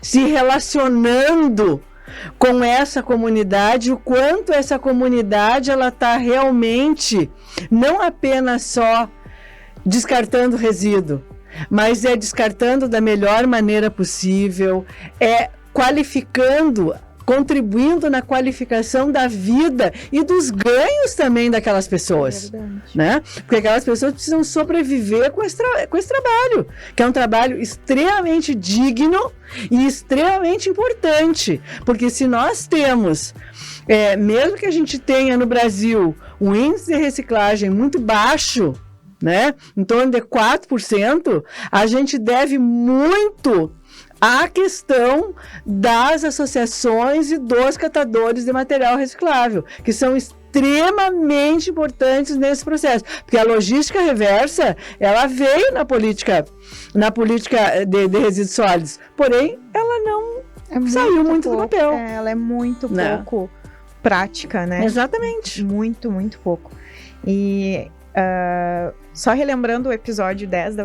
S2: se relacionando com essa comunidade, o quanto essa comunidade ela está realmente não apenas só descartando resíduo, mas descartando da melhor maneira possível, qualificando, contribuindo na qualificação da vida e dos ganhos também daquelas pessoas, né? Porque aquelas pessoas precisam sobreviver com esse trabalho, que é um trabalho extremamente digno e extremamente importante, porque se nós temos, mesmo que a gente tenha no Brasil um índice de reciclagem muito baixo, né, em torno de 4%, a gente deve muito a questão das associações e dos catadores de material reciclável, que são extremamente importantes nesse processo, porque a logística reversa, ela veio na política de resíduos sólidos, porém, ela não saiu muito do papel.
S1: Ela é muito pouco prática, né?
S2: Exatamente.
S1: Muito, muito pouco. E só relembrando o episódio 10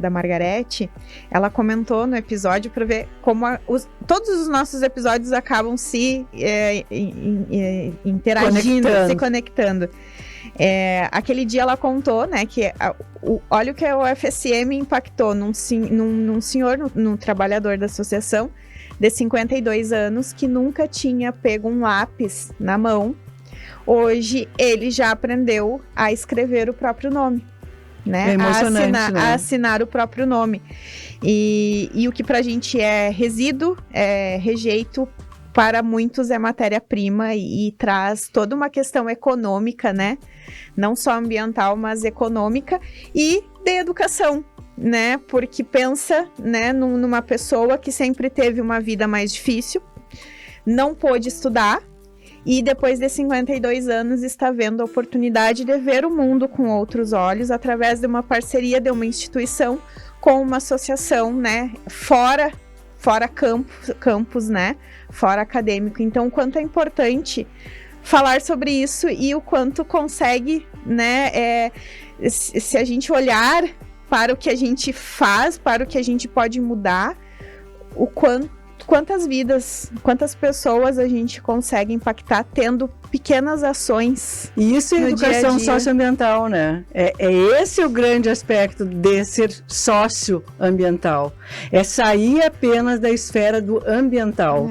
S1: da Margarete, ela comentou no episódio para ver como todos os nossos episódios acabam se interagindo, se conectando. Aquele dia ela contou, né, que olha o que o FSM impactou num senhor, num trabalhador da associação de 52 anos que nunca tinha pego um lápis na mão. Hoje ele já aprendeu a escrever o próprio nome, né?
S2: É emocionante,
S1: a assinar o próprio nome. E o que pra gente é resíduo, é rejeito, para muitos é matéria-prima e traz toda uma questão econômica, né? Não só ambiental, mas econômica e de educação, né? Porque pensa, né, numa pessoa que sempre teve uma vida mais difícil, não pôde estudar, e depois de 52 anos está vendo a oportunidade de ver o mundo com outros olhos através de uma parceria de uma instituição com uma associação, né, fora campus, né, fora acadêmico. Então, o quanto é importante falar sobre isso e o quanto consegue, né, se a gente olhar para o que a gente faz, para o que a gente pode mudar, quantas vidas, quantas pessoas a gente consegue impactar tendo pequenas ações.
S2: E isso é educação socioambiental, né? É esse o grande aspecto de ser socioambiental. É sair apenas da esfera do ambiental.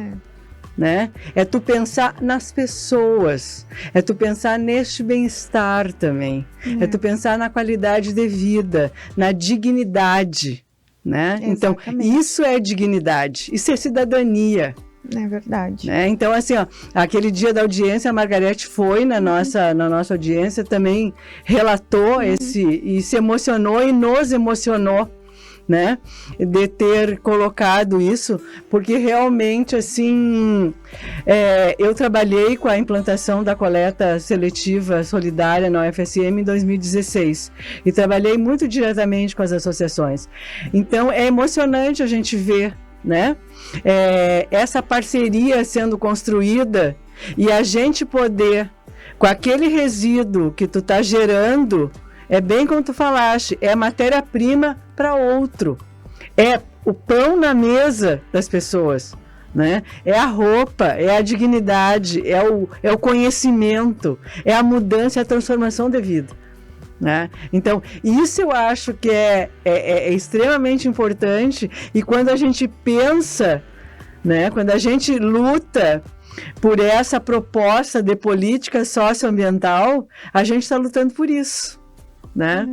S2: Né? É tu pensar nas pessoas, é tu pensar neste bem-estar também, é tu pensar na qualidade de vida, na dignidade. Né? Então, isso é dignidade, isso é cidadania.
S1: É verdade.
S2: Então, assim, ó, aquele dia da audiência, a Margarete foi na nossa audiência, também relatou e se emocionou e nos emocionou, né, de ter colocado isso, porque realmente, assim, eu trabalhei com a implantação da coleta seletiva solidária na UFSM em 2016 e trabalhei muito diretamente com as associações. Então, é emocionante a gente ver, né, essa parceria sendo construída e a gente poder, com aquele resíduo que tu tá gerando, é bem como tu falaste, é matéria-prima para outro. É o pão na mesa das pessoas, né? É a roupa, é a dignidade, é o conhecimento, é a mudança, é a transformação de vida, né? Então, isso eu acho que é extremamente importante, e quando a gente pensa, né? Quando a gente luta por essa proposta de política socioambiental, a gente está lutando por isso, né?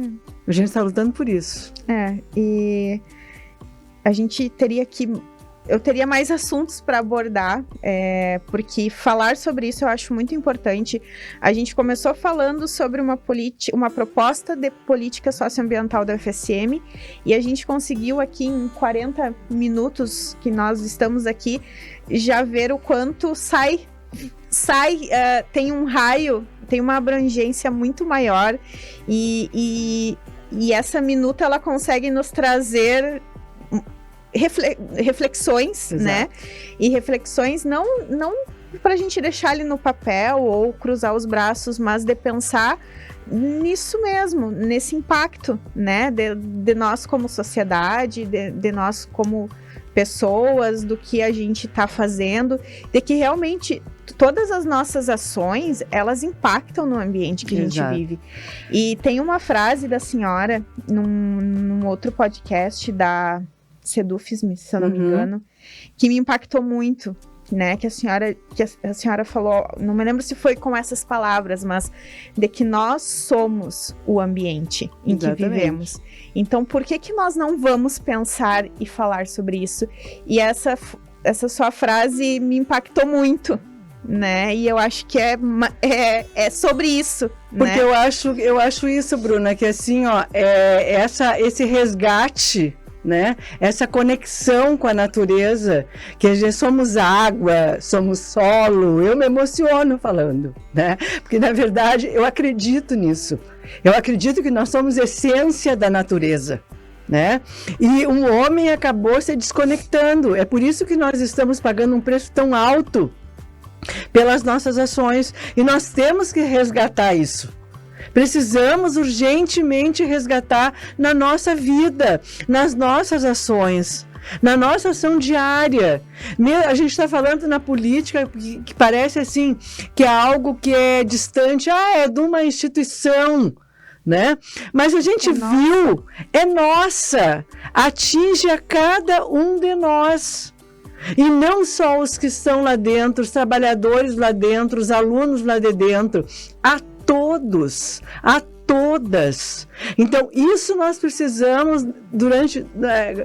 S2: A gente está lutando por isso.
S1: E a gente eu teria mais assuntos para abordar, porque falar sobre isso eu acho muito importante. A gente começou falando sobre uma proposta de política socioambiental da UFSM, e a gente conseguiu aqui em 40 minutos que nós estamos aqui, já ver o quanto tem um raio, tem uma abrangência muito maior, e essa minuta ela consegue nos trazer reflexões, exato, né? E reflexões não para a gente deixar ali no papel ou cruzar os braços, mas de pensar nisso mesmo, nesse impacto, né? De nós como sociedade, de nós como pessoas, do que a gente está fazendo, de que realmente todas as nossas ações, elas impactam no ambiente que a gente vive. E tem uma frase da senhora, num outro podcast da Sedufisme, se eu não me engano, que me impactou muito, né? Que a senhora falou, não me lembro se foi com essas palavras, mas de que nós somos o ambiente em que vivemos. Então, por que nós não vamos pensar e falar sobre isso? E essa sua frase me impactou muito, né? E eu acho que é sobre isso,
S2: porque
S1: né?
S2: eu acho isso, Bruna, que assim, ó, esse resgate, né? Essa conexão com a natureza, que a gente somos água, somos solo. Eu me emociono falando, né? Porque na verdade eu acredito nisso. Eu acredito que nós somos essência da natureza, né? E um homem acabou se desconectando. É por isso que nós estamos pagando um preço tão alto pelas nossas ações, e nós temos que resgatar isso. Precisamos urgentemente resgatar na nossa vida, nas nossas ações, na nossa ação diária. A gente está falando na política que parece assim, que é algo que é distante, é de uma instituição, né? Mas a gente viu, é nossa, atinge a cada um de nós. E não só os que estão lá dentro, os trabalhadores lá dentro, os alunos lá de dentro, a todos, a todas. Então, isso nós precisamos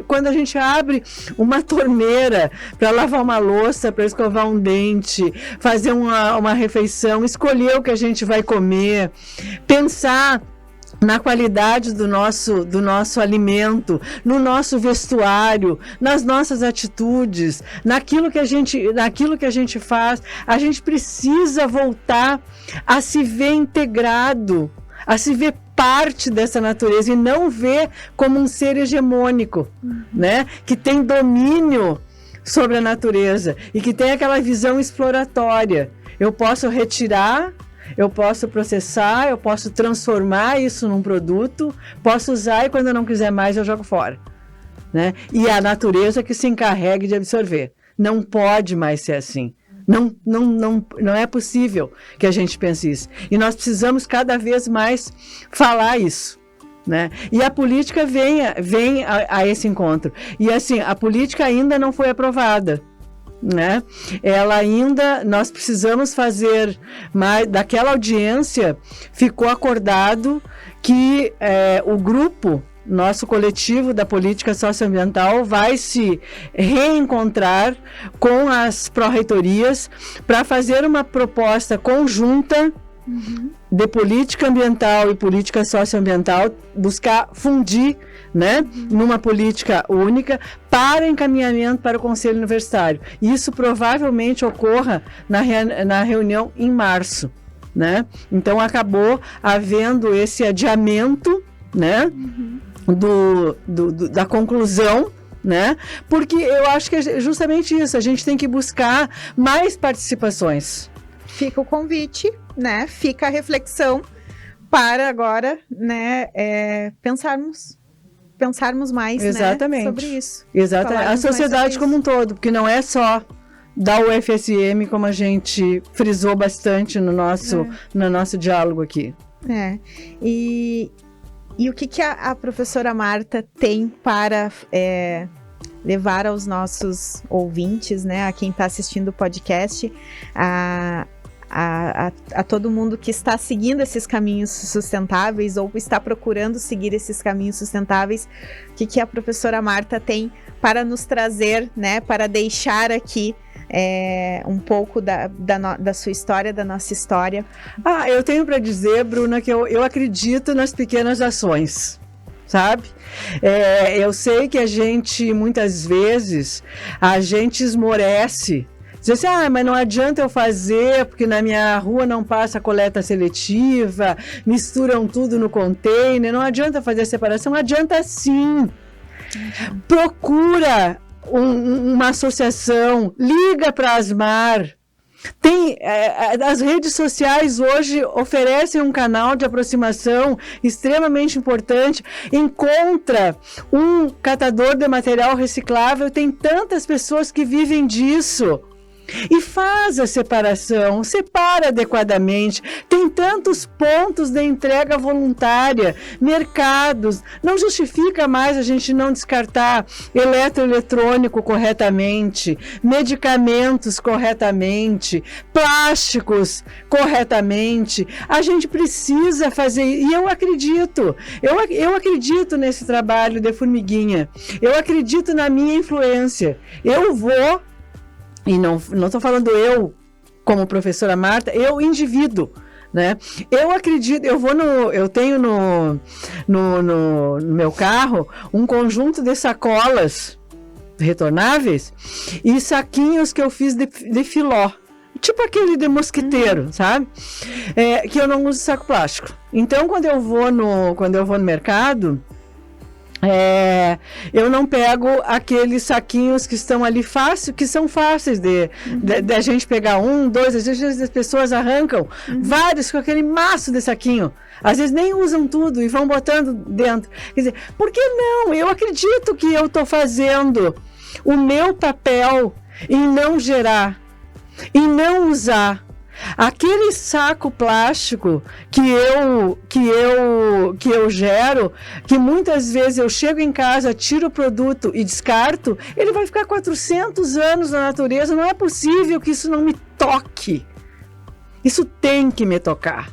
S2: quando a gente abre uma torneira para lavar uma louça, para escovar um dente, fazer uma refeição, escolher o que a gente vai comer, pensar na qualidade do nosso alimento, no nosso vestuário, nas nossas atitudes, naquilo que a gente faz. A gente precisa voltar a se ver integrado, a se ver parte dessa natureza e não ver como um ser hegemônico, né? Que tem domínio sobre a natureza e que tem aquela visão exploratória. Eu posso retirar, eu posso processar, eu posso transformar isso num produto, posso usar e quando eu não quiser mais eu jogo fora, né? E a natureza que se encarregue de absorver. Não pode mais ser assim. Não é possível que a gente pense isso. E nós precisamos cada vez mais falar isso, né? E a política vem a esse encontro. E assim, a política ainda não foi aprovada, né? Nós precisamos fazer mais. Daquela audiência ficou acordado que o grupo nosso coletivo da política socioambiental vai se reencontrar com as pró-reitorias para fazer uma proposta conjunta de política ambiental e política socioambiental, buscar fundir, né, numa política única para encaminhamento para o Conselho Universitário. Isso provavelmente ocorra na reunião em março, né? Então acabou havendo esse adiamento, né, da conclusão, né? Porque eu acho que é justamente isso, a gente tem que buscar mais participações.
S1: Fica o convite, né? Fica a reflexão para agora, né, pensarmos mais,
S2: exatamente,
S1: né, sobre isso.
S2: Exatamente. A sociedade como um todo, porque não é só da UFSM, como a gente frisou bastante no nosso diálogo aqui.
S1: E o que a professora Marta tem para levar aos nossos ouvintes, né, a quem está assistindo o podcast, a todo mundo que está seguindo esses caminhos sustentáveis ou está procurando seguir esses caminhos sustentáveis, o que a professora Marta tem para nos trazer, né, para deixar aqui um pouco da sua história, da nossa história?
S2: Eu tenho para dizer, Bruna, que eu acredito nas pequenas ações, sabe? Eu sei que a gente, muitas vezes, a gente esmorece. Diz assim, mas não adianta eu fazer, porque na minha rua não passa coleta seletiva, misturam tudo no container, não adianta fazer a separação. Adianta sim. Procura uma associação, liga para a Asmar. As redes sociais hoje oferecem um canal de aproximação extremamente importante. Encontra um catador de material reciclável, tem tantas pessoas que vivem disso. E faz a separação, separa adequadamente. Tem tantos pontos de entrega voluntária, mercados. Não justifica mais a gente não descartar eletroeletrônico corretamente, medicamentos corretamente, plásticos corretamente. A gente precisa fazer, e eu acredito nesse trabalho de formiguinha. Eu acredito na minha influência. Eu vou. E não estou falando eu como professora Marta, eu indivíduo, né? Eu acredito, eu tenho no meu carro um conjunto de sacolas retornáveis e saquinhos que eu fiz de filó, tipo aquele de mosquiteiro, sabe? Que eu não uso saco plástico. Então, quando eu vou no mercado, eu não pego aqueles saquinhos que estão ali que são fáceis de a gente pegar um, dois, às vezes as pessoas arrancam vários com aquele maço de saquinho. Às vezes nem usam tudo e vão botando dentro. Quer dizer, por que não? Eu acredito que eu estou fazendo o meu papel em não gerar, em não usar. Aquele saco plástico que eu gero, que muitas vezes eu chego em casa, tiro o produto e descarto, ele vai ficar 400 anos na natureza. Não é possível que isso não me toque. Isso tem que me tocar.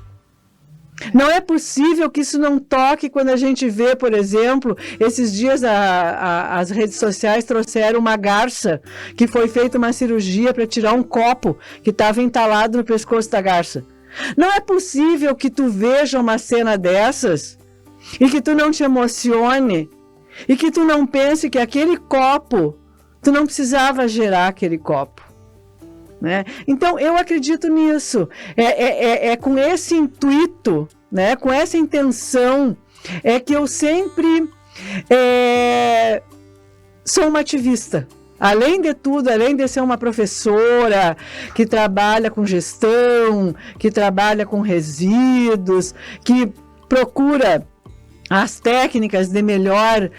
S2: Não é possível que isso não toque quando a gente vê, por exemplo, esses dias as redes sociais trouxeram uma garça que foi feita uma cirurgia para tirar um copo que estava entalado no pescoço da garça. Não é possível que tu veja uma cena dessas e que tu não te emocione e que tu não pense que aquele copo, tu não precisava gerar aquele copo. Né? Então, eu acredito nisso. É com esse intuito, né? Com essa intenção, que eu sempre sou uma ativista. Além de tudo, além de ser uma professora que trabalha com gestão, que trabalha com resíduos, que procura as técnicas de melhor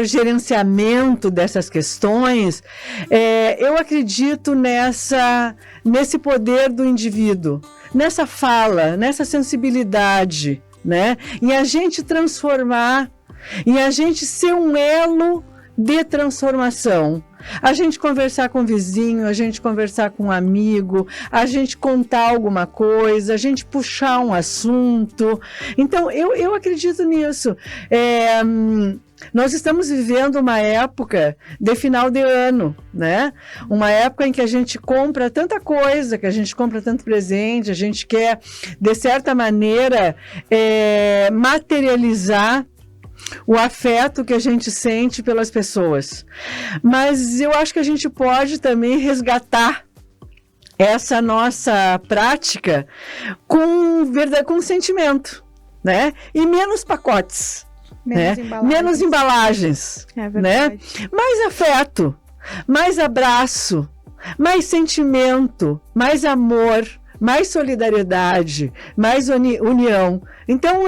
S2: gerenciamento dessas questões, eu acredito nesse poder do indivíduo, nessa fala, nessa sensibilidade, né? Em a gente transformar, em a gente ser um elo de transformação. A gente conversar com o vizinho, a gente conversar com um amigo, a gente contar alguma coisa, a gente puxar um assunto. Então, eu acredito nisso. Nós estamos vivendo uma época de final de ano, né? Uma época em que a gente compra tanta coisa, que a gente compra tanto presente, a gente quer, de certa maneira, materializar o afeto que a gente sente pelas pessoas. Mas eu acho que a gente pode também resgatar essa nossa prática com sentimento, né? E menos pacotes. Menos embalagens, né? Mais afeto, mais abraço, mais sentimento, mais amor, mais solidariedade, mais união. Então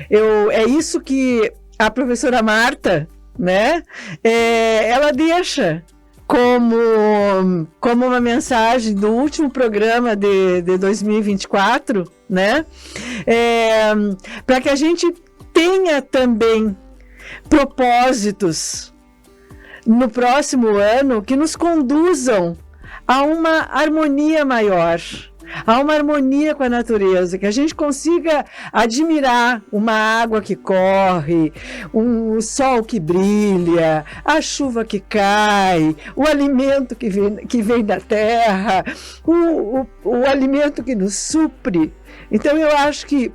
S2: é isso que a professora Marta, né? Ela deixa como uma mensagem do último programa de 2024, né? Para que a gente tenha também propósitos no próximo ano que nos conduzam a uma harmonia maior, a uma harmonia com a natureza, que a gente consiga admirar uma água que corre, um sol que brilha, a chuva que cai, o alimento que vem da terra, o alimento que nos supre. Então eu acho que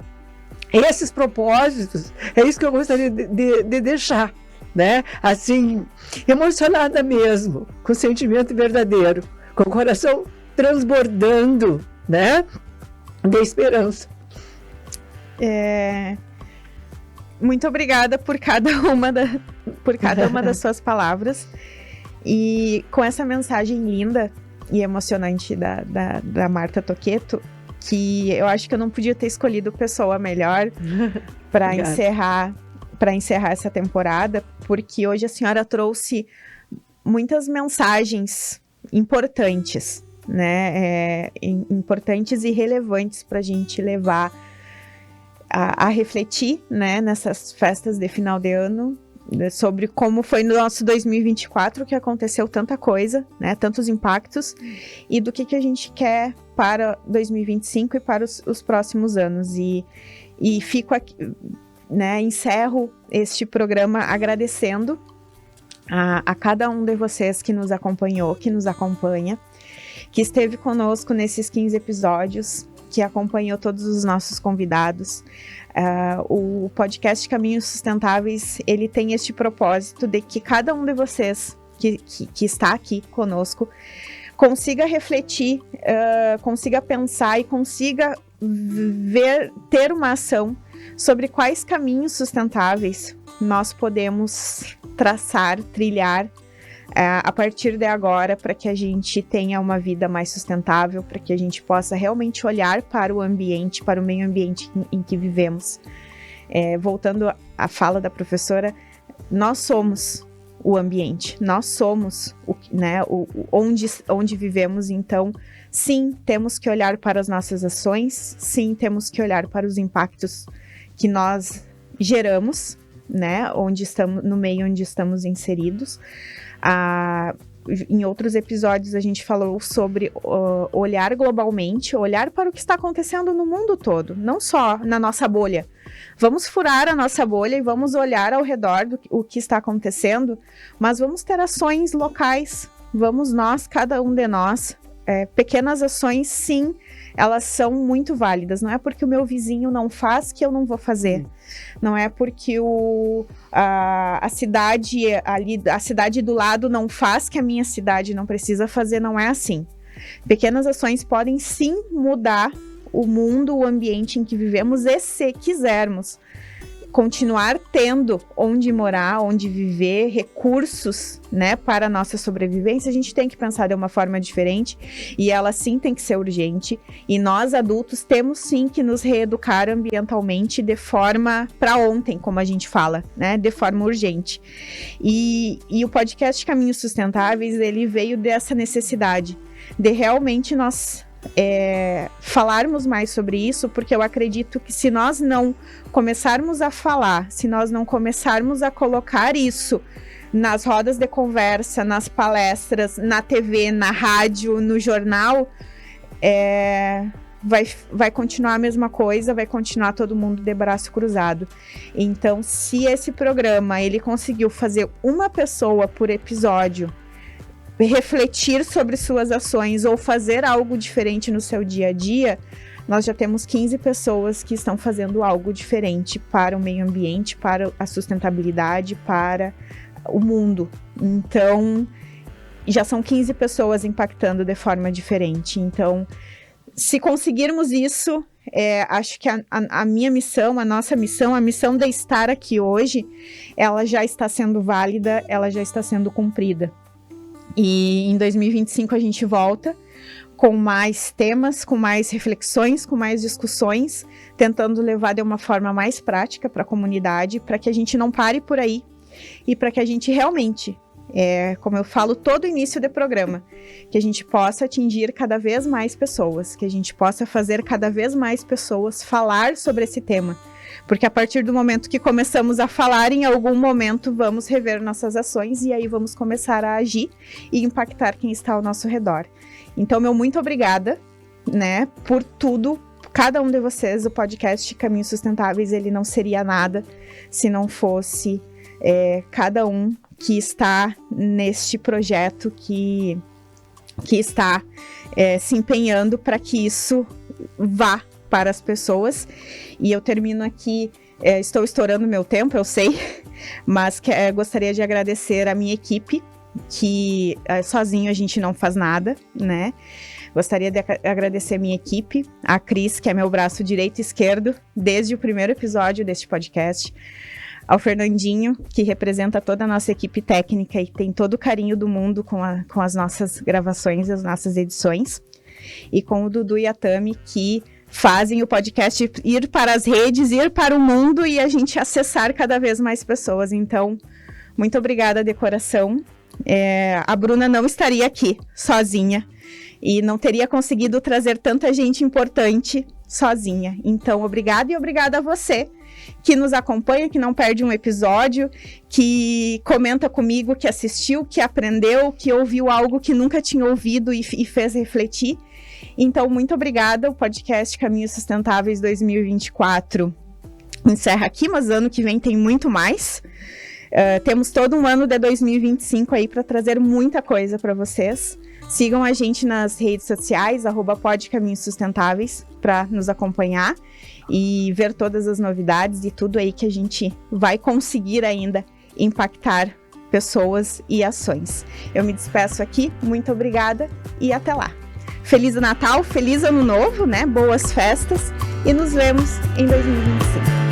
S2: esses propósitos, é isso que eu gostaria de deixar, né? Assim, emocionada mesmo, com sentimento verdadeiro, com o coração transbordando, né? De esperança.
S1: Muito obrigada por cada uma das suas palavras. E com essa mensagem linda e emocionante da Marta Toqueto, que eu acho que eu não podia ter escolhido pessoa melhor para encerrar essa temporada, porque hoje a senhora trouxe muitas mensagens importantes, né? Importantes e relevantes para a gente levar a refletir, né? Nessas festas de final de ano, sobre como foi no nosso 2024, que aconteceu tanta coisa, né? Tantos impactos, e do que a gente quer para 2025 e para os próximos anos. E fico aqui, né? Encerro este programa agradecendo a cada um de vocês que nos acompanhou, que nos acompanha, que esteve conosco nesses 15 episódios, que acompanhou todos os nossos convidados. O podcast Caminhos Sustentáveis, ele tem este propósito de que cada um de vocês que está aqui conosco consiga refletir, consiga pensar e consiga ter uma ação sobre quais caminhos sustentáveis nós podemos traçar, trilhar a partir de agora, para que a gente tenha uma vida mais sustentável, para que a gente possa realmente olhar para o ambiente, para o meio ambiente em que vivemos. Voltando à fala da professora, nós somos o ambiente, nós somos onde vivemos. Então, sim, temos que olhar para as nossas ações, sim, temos que olhar para os impactos que nós geramos, né, no meio onde estamos inseridos. Em outros episódios a gente falou sobre olhar globalmente, olhar para o que está acontecendo no mundo todo, não só na nossa bolha. Vamos furar a nossa bolha e vamos olhar ao redor do que está acontecendo, mas vamos ter ações locais, cada um de nós, pequenas ações, sim, elas são muito válidas. Não é porque o meu vizinho não faz que eu não vou fazer. Não é porque a cidade do lado não faz que a minha cidade não precisa fazer. Não é assim. Pequenas ações podem sim mudar o mundo, o ambiente em que vivemos, e se quisermos continuar tendo onde morar, onde viver, recursos, né, para a nossa sobrevivência, a gente tem que pensar de uma forma diferente, e ela sim tem que ser urgente, e nós adultos temos sim que nos reeducar ambientalmente de forma para ontem, como a gente fala, né, de forma urgente. E o podcast Caminhos Sustentáveis, ele veio dessa necessidade de realmente nós falarmos mais sobre isso, porque eu acredito que se nós não começarmos a falar, se nós não começarmos a colocar isso nas rodas de conversa, nas palestras, na TV, na rádio, no jornal, vai continuar a mesma coisa, vai continuar todo mundo de braço cruzado. Então, se esse programa ele conseguiu fazer uma pessoa por episódio refletir sobre suas ações ou fazer algo diferente no seu dia a dia, nós já temos 15 pessoas que estão fazendo algo diferente para o meio ambiente, para a sustentabilidade, para o mundo. Então, já são 15 pessoas impactando de forma diferente. Então, se conseguirmos isso, acho que a minha missão, a nossa missão, a missão de estar aqui hoje, ela já está sendo válida, ela já está sendo cumprida. E em 2025 a gente volta com mais temas, com mais reflexões, com mais discussões, tentando levar de uma forma mais prática para a comunidade, para que a gente não pare por aí e para que a gente realmente, como eu falo todo início do programa, que a gente possa atingir cada vez mais pessoas, que a gente possa fazer cada vez mais pessoas falar sobre esse tema. Porque a partir do momento que começamos a falar, em algum momento vamos rever nossas ações e aí vamos começar a agir e impactar quem está ao nosso redor. Então, meu muito obrigada, né, por tudo, cada um de vocês. O podcast Caminhos Sustentáveis, ele não seria nada se não fosse cada um que está neste projeto, que está se empenhando para que isso vá para as pessoas. E eu termino aqui, estou estourando meu tempo, eu sei, mas gostaria de agradecer a minha equipe, que sozinho a gente não faz nada, né? Gostaria de agradecer a minha equipe, a Cris, que é meu braço direito e esquerdo, desde o primeiro episódio deste podcast, ao Fernandinho, que representa toda a nossa equipe técnica e tem todo o carinho do mundo com as nossas gravações e as nossas edições, e com o Dudu e a Tami, que fazem o podcast ir para as redes, ir para o mundo e a gente acessar cada vez mais pessoas. Então, muito obrigada de coração. A Bruna não estaria aqui sozinha e não teria conseguido trazer tanta gente importante sozinha. Então, obrigada e obrigada a você que nos acompanha, que não perde um episódio, que comenta comigo, que assistiu, que aprendeu, que ouviu algo que nunca tinha ouvido e fez refletir. Então, muito obrigada. O podcast Caminhos Sustentáveis 2024 encerra aqui, mas ano que vem tem muito mais. Temos todo um ano de 2025 aí para trazer muita coisa para vocês. Sigam a gente nas redes sociais, @podcaminhossustentáveis, para nos acompanhar e ver todas as novidades e tudo aí que a gente vai conseguir ainda impactar pessoas e ações. Eu me despeço aqui, muito obrigada e até lá. Feliz Natal, feliz Ano Novo, né? Boas festas e nos vemos em 2025.